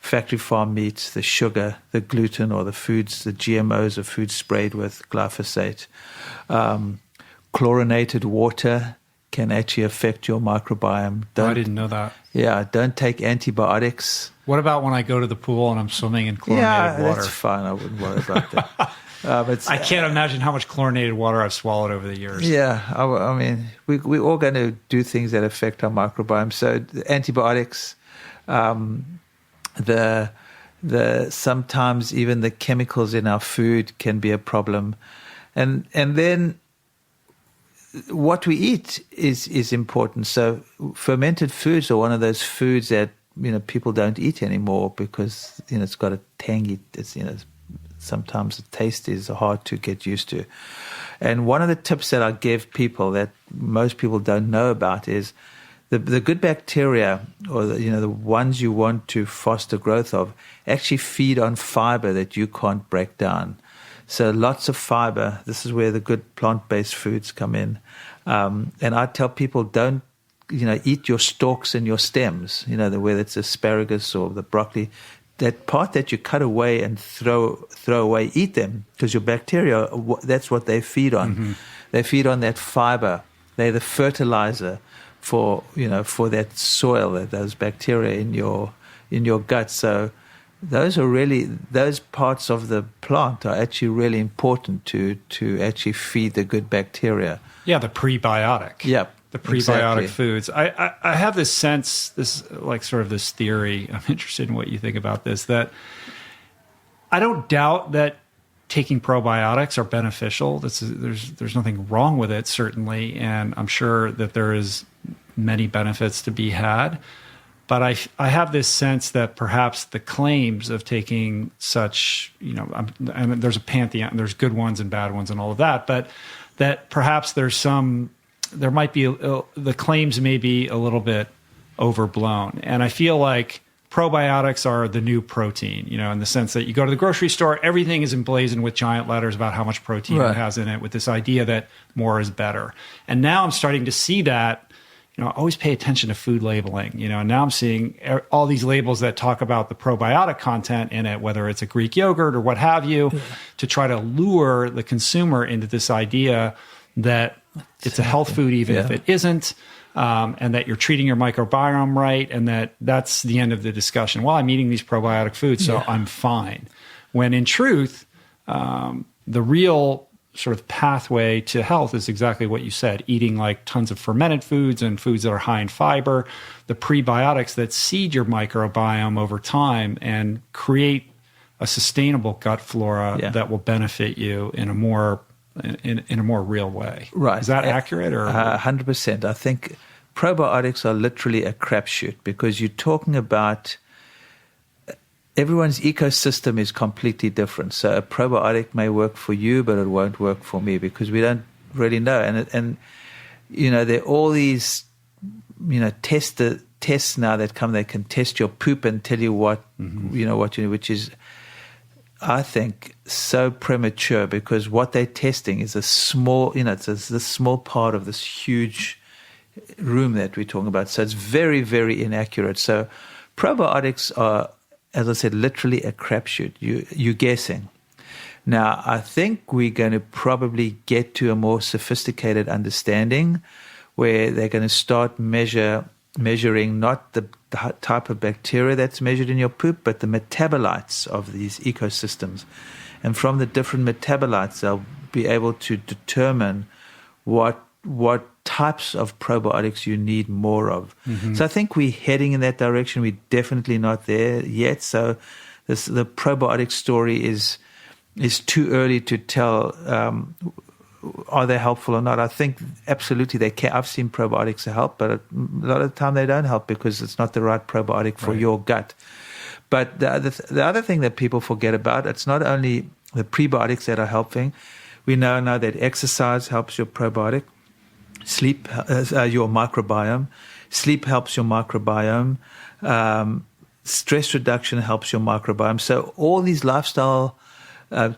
factory farm meats, the sugar, the gluten, or the GMOs, or foods sprayed with glyphosate. Chlorinated water can actually affect your microbiome. I didn't know that. Yeah, don't take antibiotics. What about when I go to the pool and I'm swimming in chlorinated water? Yeah, that's fine. I wouldn't worry about that. I can't imagine how much chlorinated water I've swallowed over the years. Yeah, I mean, we're all going to do things that affect our microbiome. So the antibiotics, sometimes even the chemicals in our food can be a problem, and then what we eat is important. So fermented foods are one of those foods that people don't eat anymore because it's got a tangy. Sometimes the taste is hard to get used to. And one of the tips that I give people that most people don't know about is the good bacteria, or the ones you want to foster growth of, actually feed on fiber that you can't break down. So lots of fiber. This is where the good plant-based foods come in. And I tell people, don't eat your stalks and your stems, whether it's asparagus or the broccoli. That part that you cut away and throw away, eat them, because your bacteria, that's what they feed on. Mm-hmm. They feed on that fiber. They're the fertilizer for that soil, those bacteria in your gut. So those parts of the plant are actually really important to actually feed the good bacteria. Yeah, the prebiotic. Yep. The prebiotic foods. I have this sense, this theory, I'm interested in what you think about this, that I don't doubt that taking probiotics are beneficial. There's nothing wrong with it, certainly, and I'm sure that there is many benefits to be had. But I have this sense that perhaps the claims of taking such, and there's a pantheon, there's good ones and bad ones and all of that, but that perhaps there might be, the claims may be a little bit overblown. And I feel like probiotics are the new protein, in the sense that you go to the grocery store, everything is emblazoned with giant letters about how much protein it has in it, with this idea that more is better. And now I'm starting to see that, I always pay attention to food labeling, and now I'm seeing all these labels that talk about the probiotic content in it, whether it's a Greek yogurt or what have you, to try to lure the consumer into this idea that it's a health food, even if it isn't, and that you're treating your microbiome right, and that's the end of the discussion. Well, I'm eating these probiotic foods, so I'm fine. When in truth, the real sort of pathway to health is exactly what you said, eating like tons of fermented foods and foods that are high in fiber, the prebiotics that seed your microbiome over time and create a sustainable gut flora that will benefit you in a more real way. Right. Is that accurate? Or 100%. I think probiotics are literally a crapshoot, because you're talking about everyone's ecosystem is completely different. So a probiotic may work for you, but it won't work for me, because we don't really know. And there are all these tests now that come. They can test your poop and tell you what which is, I think, so premature, because what they're testing is a small, it's this small part of this huge room that we're talking about. So it's very, very inaccurate. So probiotics are, as I said, literally a crapshoot. You're guessing. Now, I think we're going to probably get to a more sophisticated understanding where they're going to start measuring not the type of bacteria that's measured in your poop, but the metabolites of these ecosystems. And from the different metabolites, they'll be able to determine what types of probiotics you need more of. Mm-hmm. So I think we're heading in that direction. We're definitely not there yet. So the probiotic story is too early to tell. Are they helpful or not? I think absolutely they can. I've seen probiotics help, but a lot of the time they don't help because it's not the right probiotic for your gut. But the other thing that people forget about, it's not only the prebiotics that are helping. We know now that exercise helps your probiotic, sleep your microbiome, sleep helps your microbiome, stress reduction helps your microbiome. So all these lifestyle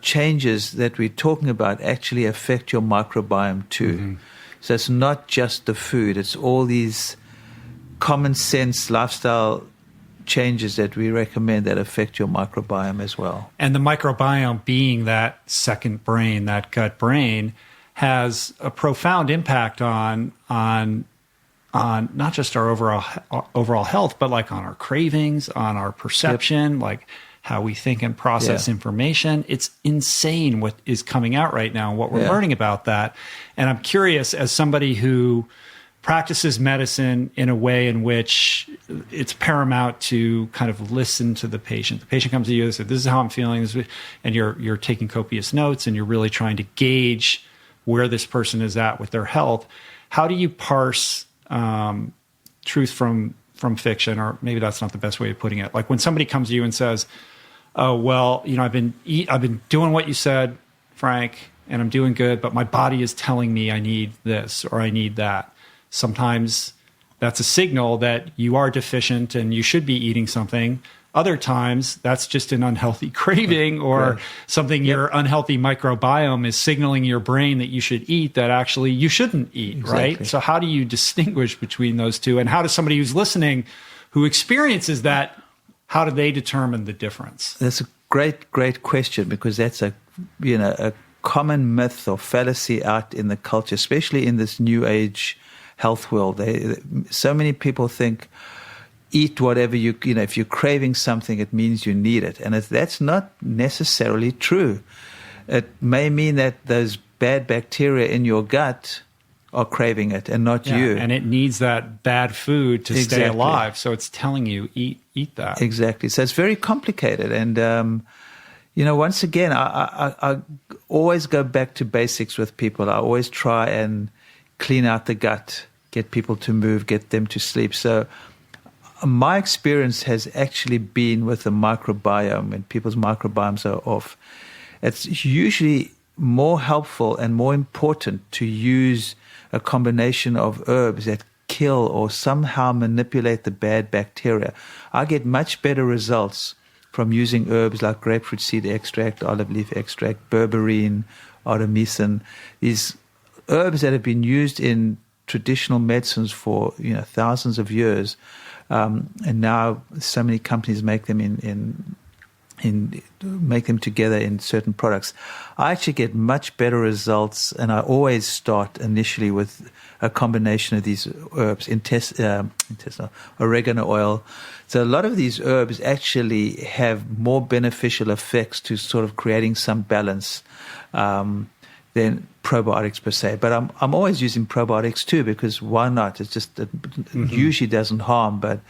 changes that we're talking about actually affect your microbiome too. Mm-hmm. So it's not just the food, it's all these common sense lifestyle changes that we recommend that affect your microbiome as well. And the microbiome, being that second brain, that gut brain, has a profound impact on not just our overall health, but like on our cravings, on our perception, like how we think and process information. It's insane what is coming out right now and what we're learning about that. And I'm curious, as somebody who practices medicine in a way in which it's paramount to kind of listen to the patient. The patient comes to you and says, "This is how I'm feeling," and you're taking copious notes and you're really trying to gauge where this person is at with their health. How do you parse truth from fiction? Or maybe that's not the best way of putting it. Like when somebody comes to you and says, "Oh, well, I've been doing what you said, Frank, and I'm doing good, but my body is telling me I need this or I need that." Sometimes that's a signal that you are deficient and you should be eating something. Other times, that's just an unhealthy craving or something your unhealthy microbiome is signaling your brain that you should eat that actually you shouldn't eat, right? So how do you distinguish between those two? And how does somebody who's listening who experiences that, how do they determine the difference? That's a great question, because that's a common myth or fallacy out in the culture, especially in this new age health world. So many people think, eat whatever if you're craving something, it means you need it. And that's not necessarily true. It may mean that those bad bacteria in your gut are craving it and not you. And it needs that bad food to stay alive. So it's telling you, eat that. Exactly. So it's very complicated. And, once again, I always go back to basics with people. I always try and clean out the gut, get people to move, get them to sleep. So my experience has actually been with the microbiome, when people's microbiomes are off. It's usually more helpful and more important to use a combination of herbs that kill or somehow manipulate the bad bacteria. I get much better results from using herbs like grapefruit seed extract, olive leaf extract, berberine, artemisinin, these herbs that have been used in traditional medicines for thousands of years, and now so many companies make them make them together in certain products. I actually get much better results, and I always start initially with a combination of these herbs, intestinal oregano oil. So a lot of these herbs actually have more beneficial effects to sort of creating some balance than probiotics per se. But I'm always using probiotics too, because why not? It's just it usually doesn't harm. But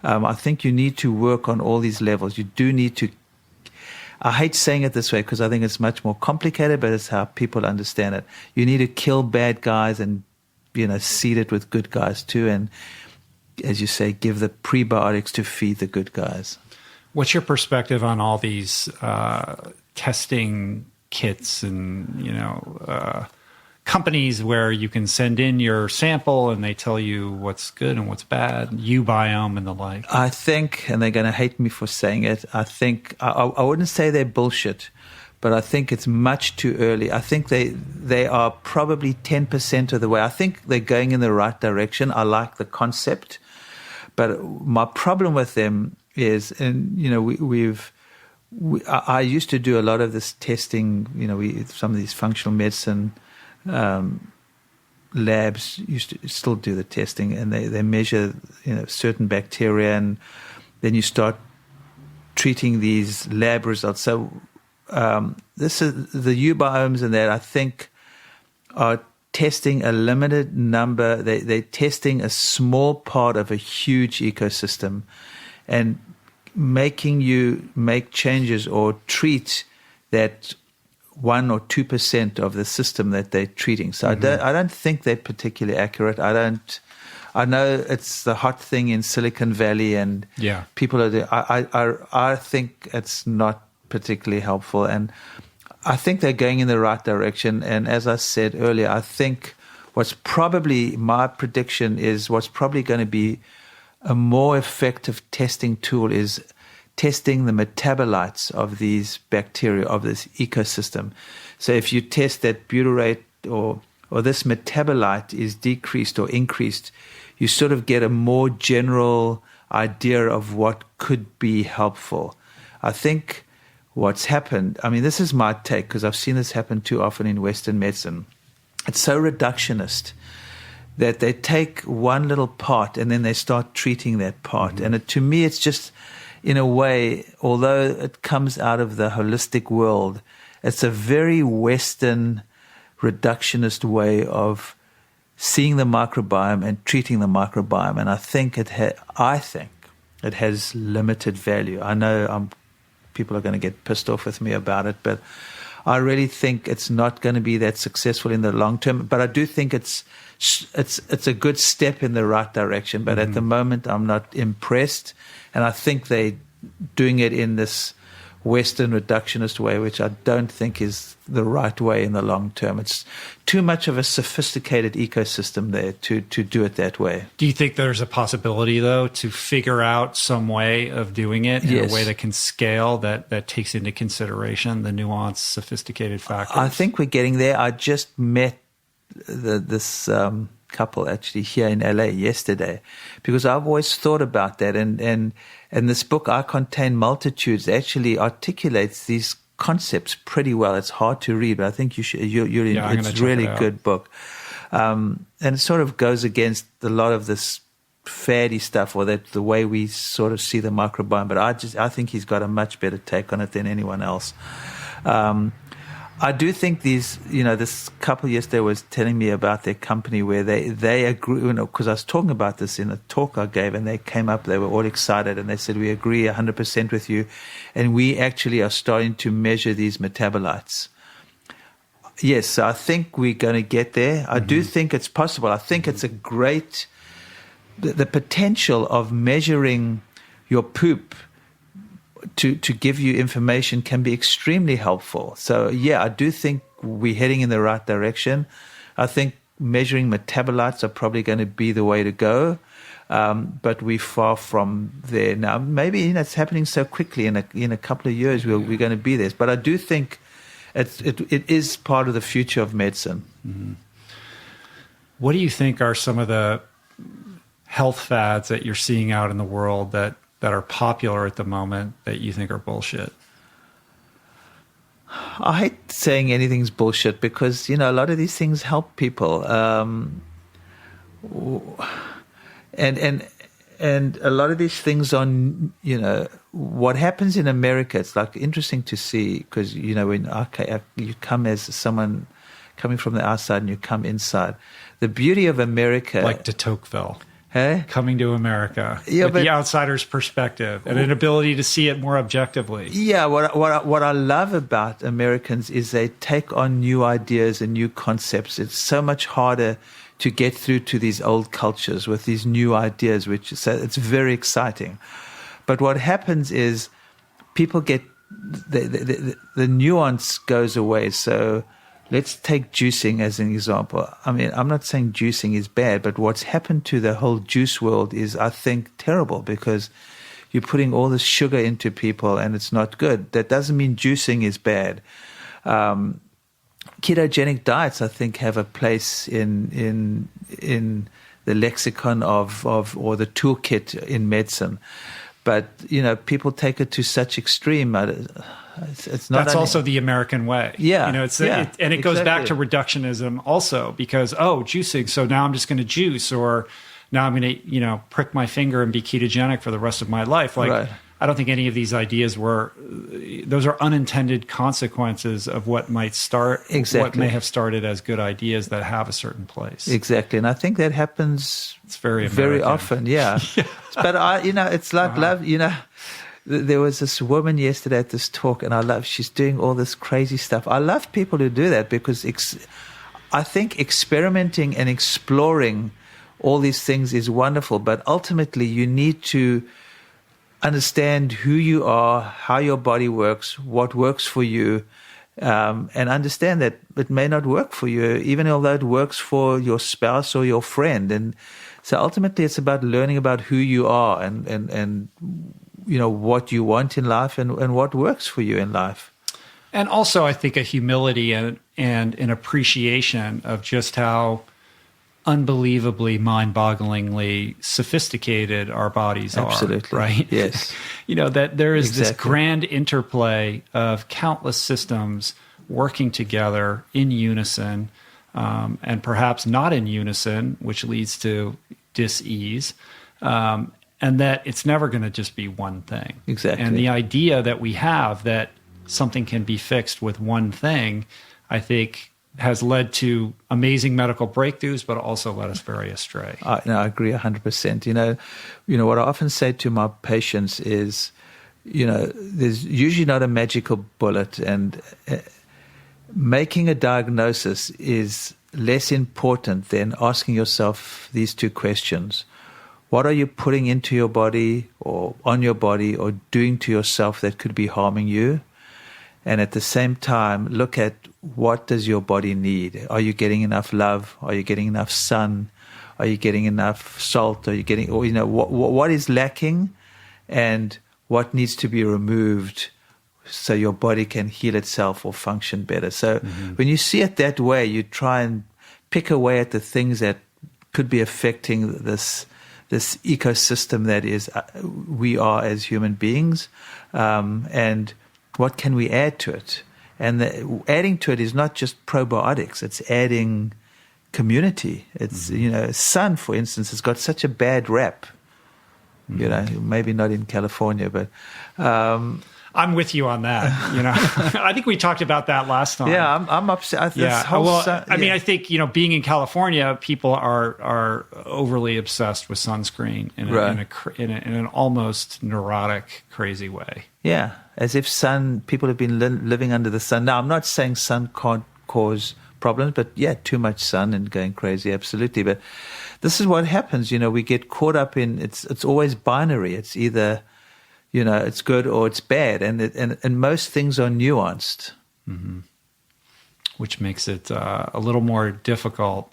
I think you need to work on all these levels. You do need to. I hate saying it this way because I think it's much more complicated, but it's how people understand it. You need to kill bad guys and seed it with good guys too, and as you say, give the prebiotics to feed the good guys. What's your perspective on all these testing kits and companies where you can send in your sample and they tell you what's good and what's bad, Ubiome and the like? I think, and they're going to hate me for saying it, I think I wouldn't say they're bullshit, but I think it's much too early. I think they are probably 10% of the way. I think they're going in the right direction. I like the concept, but my problem with them is, and I used to do a lot of this testing. Some of these functional medicine labs used to still do the testing, and they measure certain bacteria, and then you start treating these lab results. So this is the Ubiomes, and that I think are testing a limited number. They're testing a small part of a huge ecosystem, and making you make changes or treat that 1 or 2% of the system that they're treating. So I don't think they're particularly accurate. I know it's the hot thing in Silicon Valley, and people are doing. I think it's not particularly helpful, and I think they're going in the right direction. And as I said earlier, I think my prediction is what's probably going to be a more effective testing tool is testing the metabolites of these bacteria, of this ecosystem. So if you test that butyrate or this metabolite is decreased or increased, you sort of get a more general idea of what could be helpful. I think what's happened, this is my take because I've seen this happen too often in Western medicine. It's so reductionist that they take one little part and then they start treating that part. And to me, it's just, in a way, although it comes out of the holistic world, it's a very Western reductionist way of seeing the microbiome and treating the microbiome. And I think it has limited value. I know people are going to get pissed off with me about it, but I really think it's not going to be that successful in the long term. But I do think it's a good step in the right direction. But at the moment, I'm not impressed, and I think they're doing it in this Western reductionist way, which I don't think is the right way in the long term. It's too much of a sophisticated ecosystem there to do it that way. Do you think there's a possibility, though, to figure out some way of doing it in a way that can scale, that takes into consideration the nuanced, sophisticated factors? I think we're getting there. I just met this couple actually here in LA yesterday, because I've always thought about that, and this book, I Contain Multitudes, actually articulates these concepts pretty well. It's hard to read, but I think you should. It's a really good book, and it sort of goes against a lot of this faddy stuff, or the way we sort of see the microbiome. But I think he's got a much better take on it than anyone else. I do think this couple yesterday was telling me about their company where they agree, because I was talking about this in a talk I gave, and they came up, they were all excited, and they said, we agree 100% with you, and we actually are starting to measure these metabolites. Yes, so I think we're going to get there. I do think it's possible. I think it's a great, the potential of measuring your poop to give you information can be extremely helpful. So, yeah, I do think we're heading in the right direction. I think measuring metabolites are probably going to be the way to go, but we're far from there now. Maybe it's happening so quickly. In a couple of years, we're going to be there. But I do think it is part of the future of medicine. Mm-hmm. What do you think are some of the health fads that you're seeing out in the world that are popular at the moment that you think are bullshit? I hate saying anything's bullshit because, a lot of these things help people. And a lot of these things on, what happens in America, it's like interesting to see because, when you come as someone coming from the outside and you come inside. The beauty of America... Like de Tocqueville. Hey? Coming to America with the outsider's perspective and an ability to see it more objectively. Yeah, what I love about Americans is they take on new ideas and new concepts. It's so much harder to get through to these old cultures with these new ideas, so it's very exciting. But what happens is people get the nuance goes away. So let's take juicing as an example. I mean, I'm not saying juicing is bad, but what's happened to the whole juice world is, I think, terrible because you're putting all this sugar into people and it's not good. That doesn't mean juicing is bad. Ketogenic diets, I think, have a place in the lexicon of or the toolkit in medicine. But, people take it to such extreme. It's not. That's also the American way. Yeah. It goes back to reductionism also because, juicing. So now I'm just going to juice, or now I'm going to, prick my finger and be ketogenic for the rest of my life. Right. I don't think any of these ideas those are unintended consequences of what might start, what may have started as good ideas that have a certain place. Exactly. And I think that happens it's very often. Yeah. Yeah. But it's like love, There was this woman yesterday at this talk, and she's doing all this crazy stuff. I love people who do that because I think experimenting and exploring all these things is wonderful, but ultimately you need to understand who you are, how your body works, what works for you, and understand that it may not work for you, even although it works for your spouse or your friend. And so ultimately it's about learning about who you are and what you want in life and what works for you in life. And also, I think a humility and an appreciation of just how unbelievably, mind-bogglingly sophisticated our bodies are. Absolutely. Right? Yes. That there is this grand interplay of countless systems working together in unison, and perhaps not in unison, which leads to dis-ease. And that it's never going to just be one thing. Exactly. And the idea that we have that something can be fixed with one thing, I think, has led to amazing medical breakthroughs, but also led us very astray. I agree 100%. What I often say to my patients is, there's usually not a magical bullet, and making a diagnosis is less important than asking yourself these two questions. what are you putting into your body or on your body or doing to yourself that could be harming you? And at the same time, look at what does your body need? Are you getting enough love? Are you getting enough sun? Are you getting enough salt? Are you getting, or, what is lacking and what needs to be removed so your body can heal itself or function better? So when you see it that way, you try and pick away at the things that could be affecting this ecosystem that is we are as human beings, and what can we add to it? And adding to it is not just probiotics; it's adding community. It's sun, for instance, has got such a bad rap. Maybe not in California, but I'm with you on that. I think we talked about that last time. Yeah, I'm upset. I think being in California, people are overly obsessed with sunscreen in an almost neurotic, crazy way. Yeah, as if people have been living under the sun. Now, I'm not saying sun can't cause problems, but too much sun and going crazy, absolutely. But this is what happens. We get caught up in it's always binary. It's either it's good or it's bad, and most things are nuanced, which makes it a little more difficult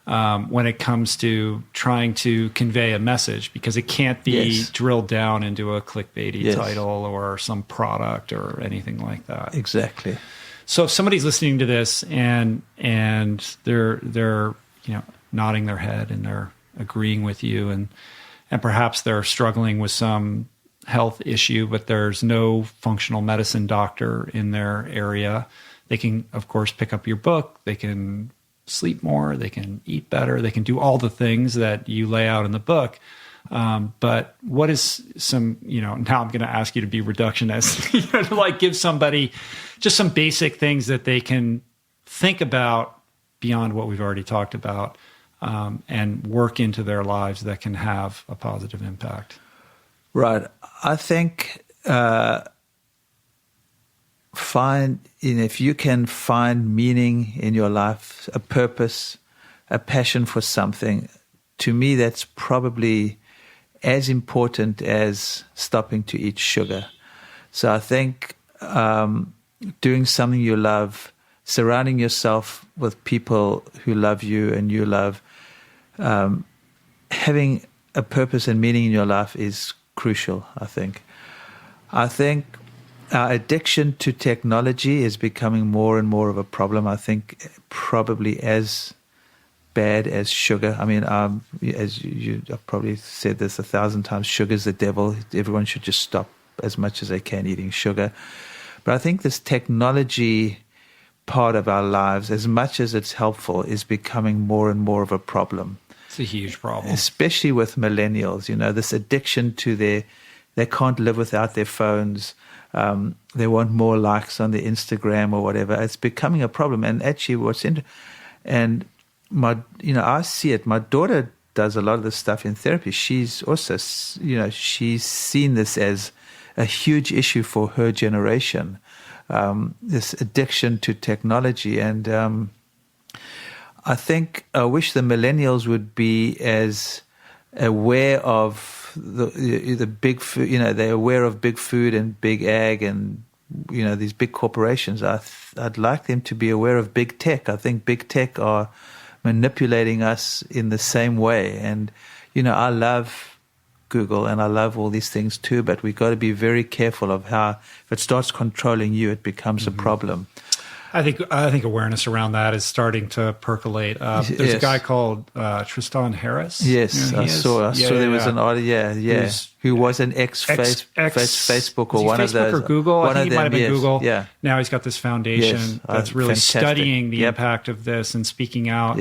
when it comes to trying to convey a message, because it can't be drilled down into a clickbaity title or some product or anything like that. Exactly. So if somebody's listening to this and they're nodding their head and they're agreeing with you, and perhaps they're struggling with some health issue, but there's no functional medicine doctor in their area, they can, of course, pick up your book. They can sleep more. They can eat better. They can do all the things that you lay out in the book. But what is some, now I'm going to ask you to be reductionist, to like give somebody just some basic things that they can think about beyond what we've already talked about, and work into their lives that can have a positive impact. Right. I think if you can find meaning in your life, a purpose, a passion for something, to me that's probably as important as stopping to eat sugar. So I think doing something you love, surrounding yourself with people who love you and you love, having a purpose and meaning in your life is crucial, I think. I think our addiction to technology is becoming more and more of a problem. I think probably as bad as sugar. I mean, as I've probably said this 1,000 times, sugar's the devil. Everyone should just stop as much as they can eating sugar. But I think this technology part of our lives, as much as it's helpful, is becoming more and more of a problem. It's a huge problem. Especially with millennials, this addiction to they can't live without their phones. They want more likes on their Instagram or whatever. It's becoming a problem. And actually I see it. My daughter does a lot of this stuff in therapy. She's also, she's seen this as a huge issue for her generation, this addiction to technology. And I wish the millennials would be as aware of the big food. They're aware of big food and big ag and these big corporations. I'd like them to be aware of big tech. I think big tech are manipulating us in the same way. And I love Google and I love all these things too, but we've got to be very careful of how, if it starts controlling you, it becomes a problem. I think awareness around that is starting to percolate. There's a guy called Tristan Harris. Yes, I saw there was an audio, who was an Facebook or one of those. Facebook or Google? I think he might have been Google. Yeah. Now he's got this foundation that's really studying the impact of this and speaking out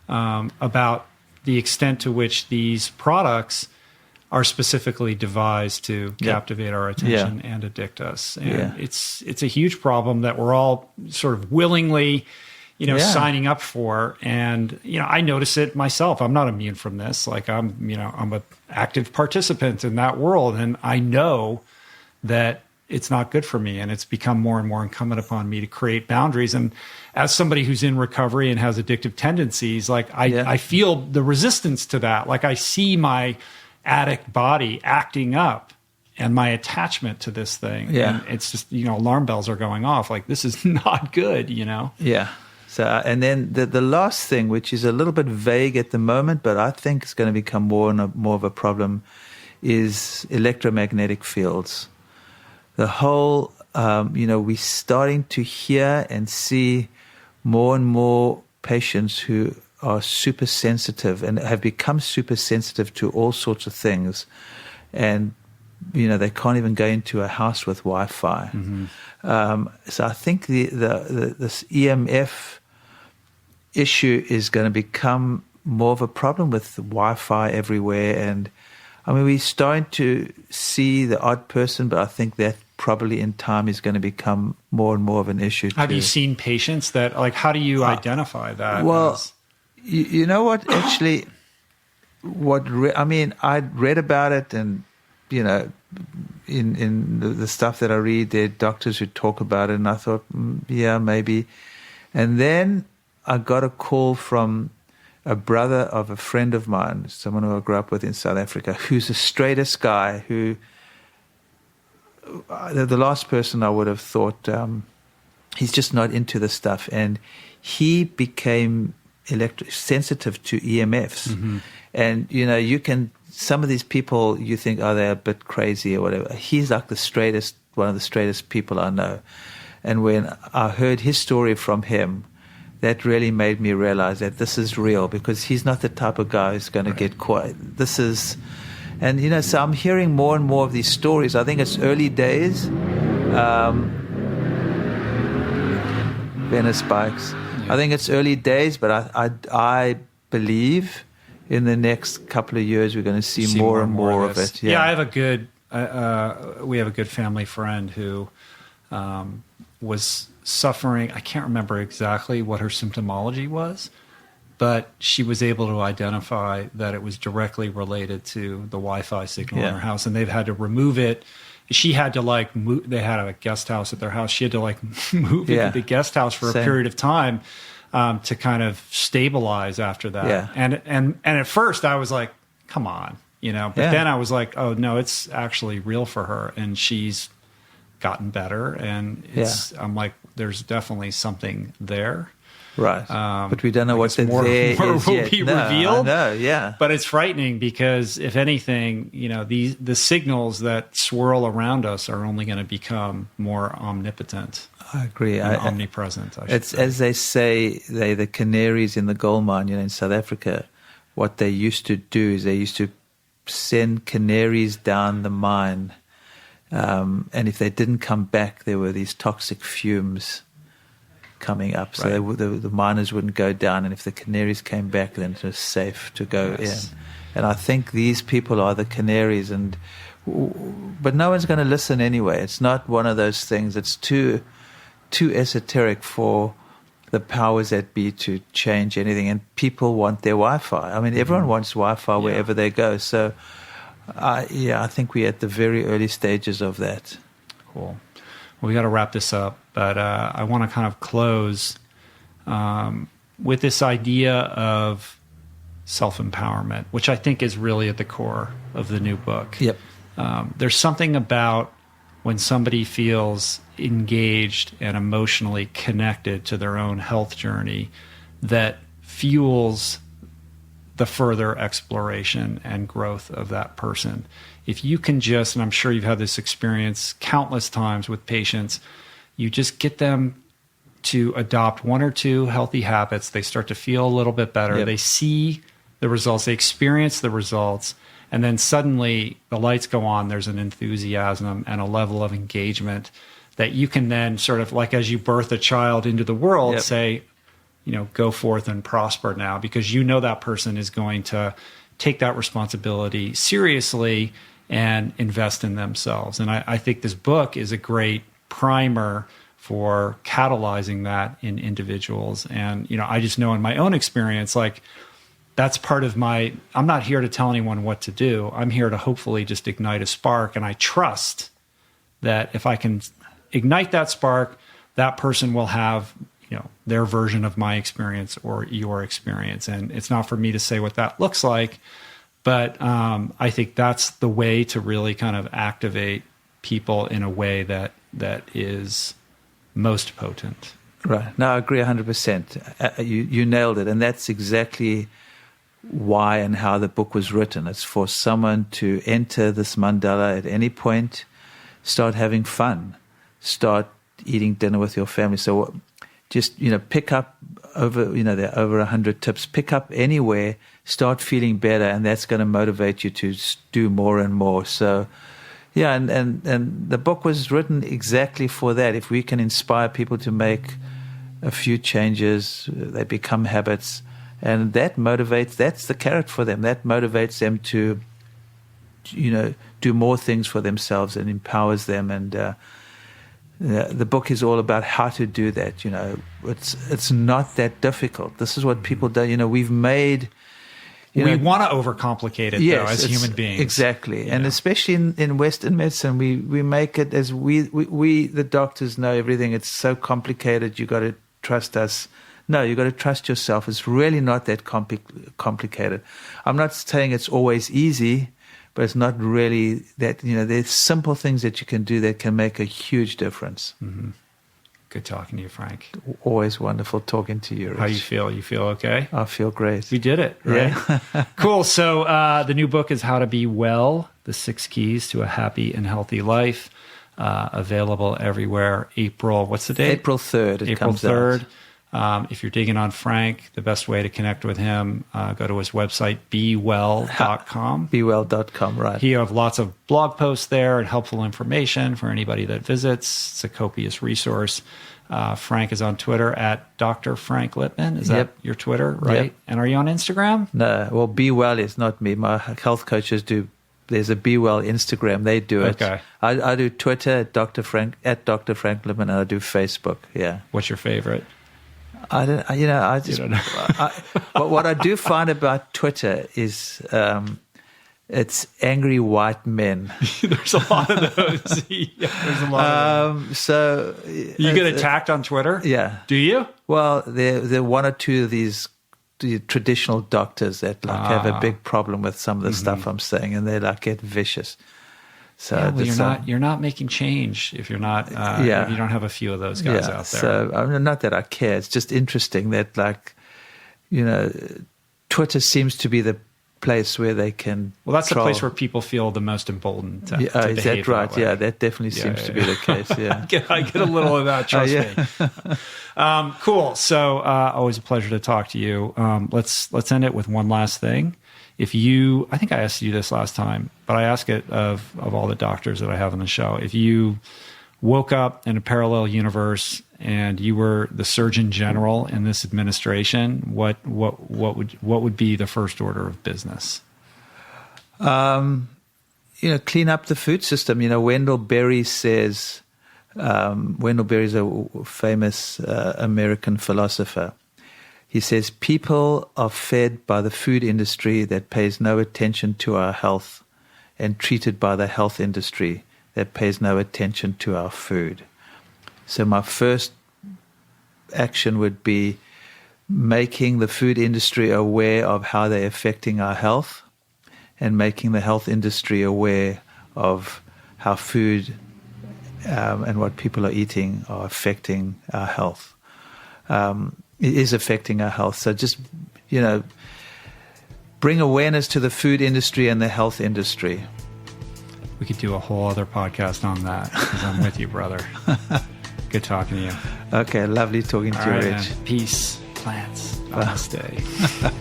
about the extent to which these products are specifically devised to captivate our attention and addict us. And it's a huge problem that we're all sort of willingly, signing up for. And, I notice it myself. I'm not immune from this. Like I'm an active participant in that world. And I know that it's not good for me. And it's become more and more incumbent upon me to create boundaries. And as somebody who's in recovery and has addictive tendencies, like I feel the resistance to that. Like I see my addict body acting up and my attachment to this thing. Yeah. And it's just, alarm bells are going off. Like, this is not good, Yeah. So, and then the last thing, which is a little bit vague at the moment, but I think it's going to become more of a problem, is electromagnetic fields. The whole, we're starting to hear and see more and more patients who are super sensitive and have become super sensitive to all sorts of things. And, they can't even go into a house with Wi-Fi. Mm-hmm. So I think this EMF issue is going to become more of a problem with Wi-Fi everywhere. And I mean, we're starting to see the odd person, but I think that probably in time is going to become more and more of an issue. Have you seen patients that, like, how do you identify that? Well, you know what, actually, I read about it, and, in the stuff that I read, there are doctors who talk about it, and I thought, yeah, maybe. And then I got a call from a brother of a friend of mine, someone who I grew up with in South Africa, who's the straightest guy, who, the last person I would have thought, he's just not into the stuff. And he became sensitive to EMFs. Mm-hmm. And, some of these people, you think, oh, they're a bit crazy or whatever. He's like one of the straightest people I know. And when I heard his story from him, that really made me realize that this is real, because he's not the type of guy who's going to get quiet. And, so I'm hearing more and more of these stories. I think it's early days. Venice Spikes. Yeah. I think it's early days, but I believe in the next couple of years we're going to see more and more of it. Yeah, I have we have a good family friend who was suffering. I can't remember exactly what her symptomology was, but she was able to identify that it was directly related to the Wi-Fi signal in her house, and they've had to remove it. She had to move. They had a guest house at their house. She had to move into the guest house for a period of time to kind of stabilize after that. Yeah. And at first I was like, come on, but then I was like, oh no, it's actually real for her, and she's gotten better, and I'm like, there's definitely something there. Right. But we don't know what more will be revealed. No, yeah. But it's frightening, because if anything, the signals that swirl around us are only going to become more omnipotent. I agree. Omnipresent. It's say. As they say, the canaries in the gold mine, in South Africa. What they used to do is they used to send canaries down the mine, and if they didn't come back, there were these toxic fumes coming up. So the miners wouldn't go down, and if the canaries came back, then it was safe to go in. And I think these people are the canaries, but no one's going to listen anyway. It's not one of those things. It's too esoteric for the powers that be to change anything, and people want their Wi-Fi. I mean, everyone wants Wi-Fi wherever they go. So, I think we're at the very early stages of that. Cool. Well, we got to wrap this up, but I want to kind of close with this idea of self-empowerment, which I think is really at the core of the new book. Yep. There's something about when somebody feels engaged and emotionally connected to their own health journey that fuels the further exploration and growth of that person. If you can just, and I'm sure you've had this experience countless times with patients, you just get them to adopt one or two healthy habits, they start to feel a little bit better. Yep. They see the results, they experience the results, and then suddenly the lights go on. There's an enthusiasm and a level of engagement that you can then sort of, like as you birth a child into the world, say, go forth and prosper now, because that person is going to take that responsibility seriously and invest in themselves. And I think this book is a great primer for catalyzing that in individuals. And, I just know in my own experience, that's part of I'm not here to tell anyone what to do. I'm here to hopefully just ignite a spark. And I trust that if I can ignite that spark, that person will have, their version of my experience or your experience. And it's not for me to say what that looks like, But I think that's the way to really kind of activate people in a way that is most potent. Right. No, I agree 100%. You nailed it. And that's exactly why and how the book was written. It's for someone to enter this mandala at any point, start having fun, start eating dinner with your family. So just, pick up there are over 100 tips. Pick up anywhere, start feeling better, and that's going to motivate you to do more and more. So, yeah, and the book was written exactly for that. If we can inspire people to make a few changes, they become habits, and that's the carrot for them. That motivates them to, do more things for themselves and empowers them. And the book is all about how to do that. It's not that difficult. This is what people do. We've made... we want to overcomplicate it, though, as human beings. Exactly. And especially in Western medicine, we make it as we the doctors know everything. It's so complicated. You got to trust us. No, you got to trust yourself. It's really not that complicated. I'm not saying it's always easy, but it's not really that, there's simple things that you can do that can make a huge difference. Mm-hmm. Good talking to you, Frank. Always wonderful talking to you, Rich. How you feel? You feel okay? I feel great. We did it, right? Yeah. Cool. So the new book is How to Be Well, The 6 Keys to a Happy and Healthy Life. Available everywhere. What's the date? April 3rd. April 3rd. If you're digging on Frank, the best way to connect with him, go to his website, bewell.com. Bewell.com, right. He has lots of blog posts there and helpful information for anybody that visits. It's a copious resource. Frank is on Twitter at Dr. Frank Lipman. Is that your Twitter, right? Yep. And are you on Instagram? No. Well, Be Well is not me. My health coaches do. There's a Be Well Instagram. They do it. Okay. I do Twitter at Dr. Frank Lipman, and I do Facebook. Yeah. What's your favorite? I don't. I just. You don't know. What I do find about Twitter is it's angry white men. There's a lot of those. Yeah, there's a lot of them. So you get attacked on Twitter? Yeah. Do you? Well, there are one or two of these traditional doctors that have a big problem with some of the stuff I'm saying, and they get vicious. So you're not making change if you're not if you don't have a few of those guys out there. So not that I care. It's just interesting that Twitter seems to be the place where they can. Well, that's the place where people feel the most emboldened. To is that right? Yeah, that definitely seems to be the case. Yeah, I get a little of that. Trust me. Cool. So always a pleasure to talk to you. Let's end it with one last thing. I think I asked you this last time, but I ask it of all the doctors that I have on the show. If you woke up in a parallel universe and you were the Surgeon General in this administration, what would be the first order of business? Clean up the food system. Wendell Berry says. Wendell Berry is a famous American philosopher. He says, people are fed by the food industry that pays no attention to our health and treated by the health industry that pays no attention to our food. So my first action would be making the food industry aware of how they're affecting our health and making the health industry aware of how food and what people are eating are affecting our health. It is affecting our health. So just, bring awareness to the food industry and the health industry. We could do a whole other podcast on that because I'm with you, brother. Good talking to you. Okay, lovely talking to you, Rich. Man. Peace, plants, namaste.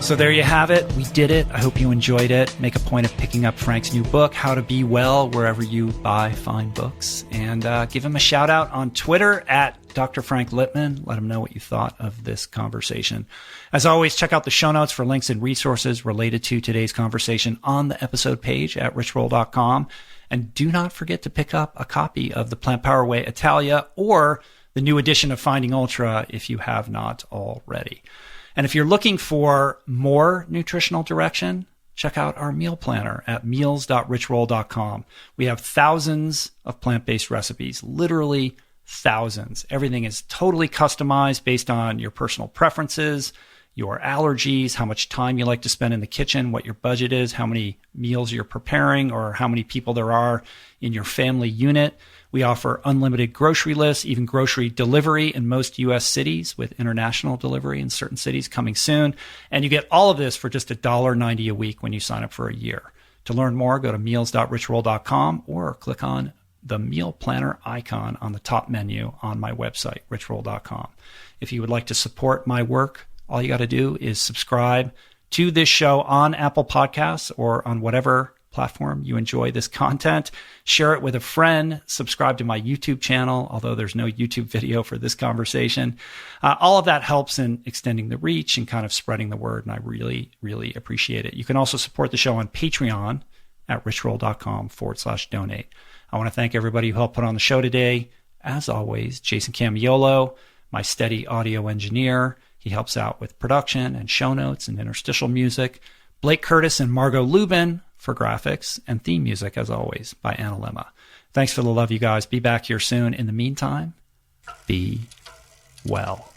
So there you have it. We did it. I hope you enjoyed it. Make a point of picking up Frank's new book, How to Be Well, wherever you buy fine books. And give him a shout out on Twitter at Dr. Frank Lipman. Let him know what you thought of this conversation. As always, check out the show notes for links and resources related to today's conversation on the episode page at richroll.com. And do not forget to pick up a copy of the Plant Power Way Italia or the new edition of Finding Ultra if you have not already. And if you're looking for more nutritional direction, check out our meal planner at meals.richroll.com. We have thousands of plant-based recipes, literally thousands. Everything is totally customized based on your personal preferences, your allergies, how much time you like to spend in the kitchen, what your budget is, how many meals you're preparing, or how many people there are in your family unit. We offer unlimited grocery lists, even grocery delivery in most U.S. cities, with international delivery in certain cities coming soon. And you get all of this for just $1.90 a week when you sign up for a year. To learn more, go to meals.richroll.com or click on the meal planner icon on the top menu on my website, richroll.com. If you would like to support my work, all you got to do is subscribe to this show on Apple Podcasts or on whatever platform you enjoy this content. Share it with a friend. Subscribe to my YouTube channel, although there's no YouTube video for this conversation. All of that helps in extending the reach and kind of spreading the word, and I really, really appreciate it. You can also support the show on Patreon at richroll.com/donate. I want to thank everybody who helped put on the show today. As always, Jason Camiolo, my steady audio engineer. He helps out with production and show notes and interstitial music. Blake Curtis and Margot Lubin for graphics, and theme music, as always, by Anna Lemma. Thanks for the love, you guys. Be back here soon. In the meantime, be well.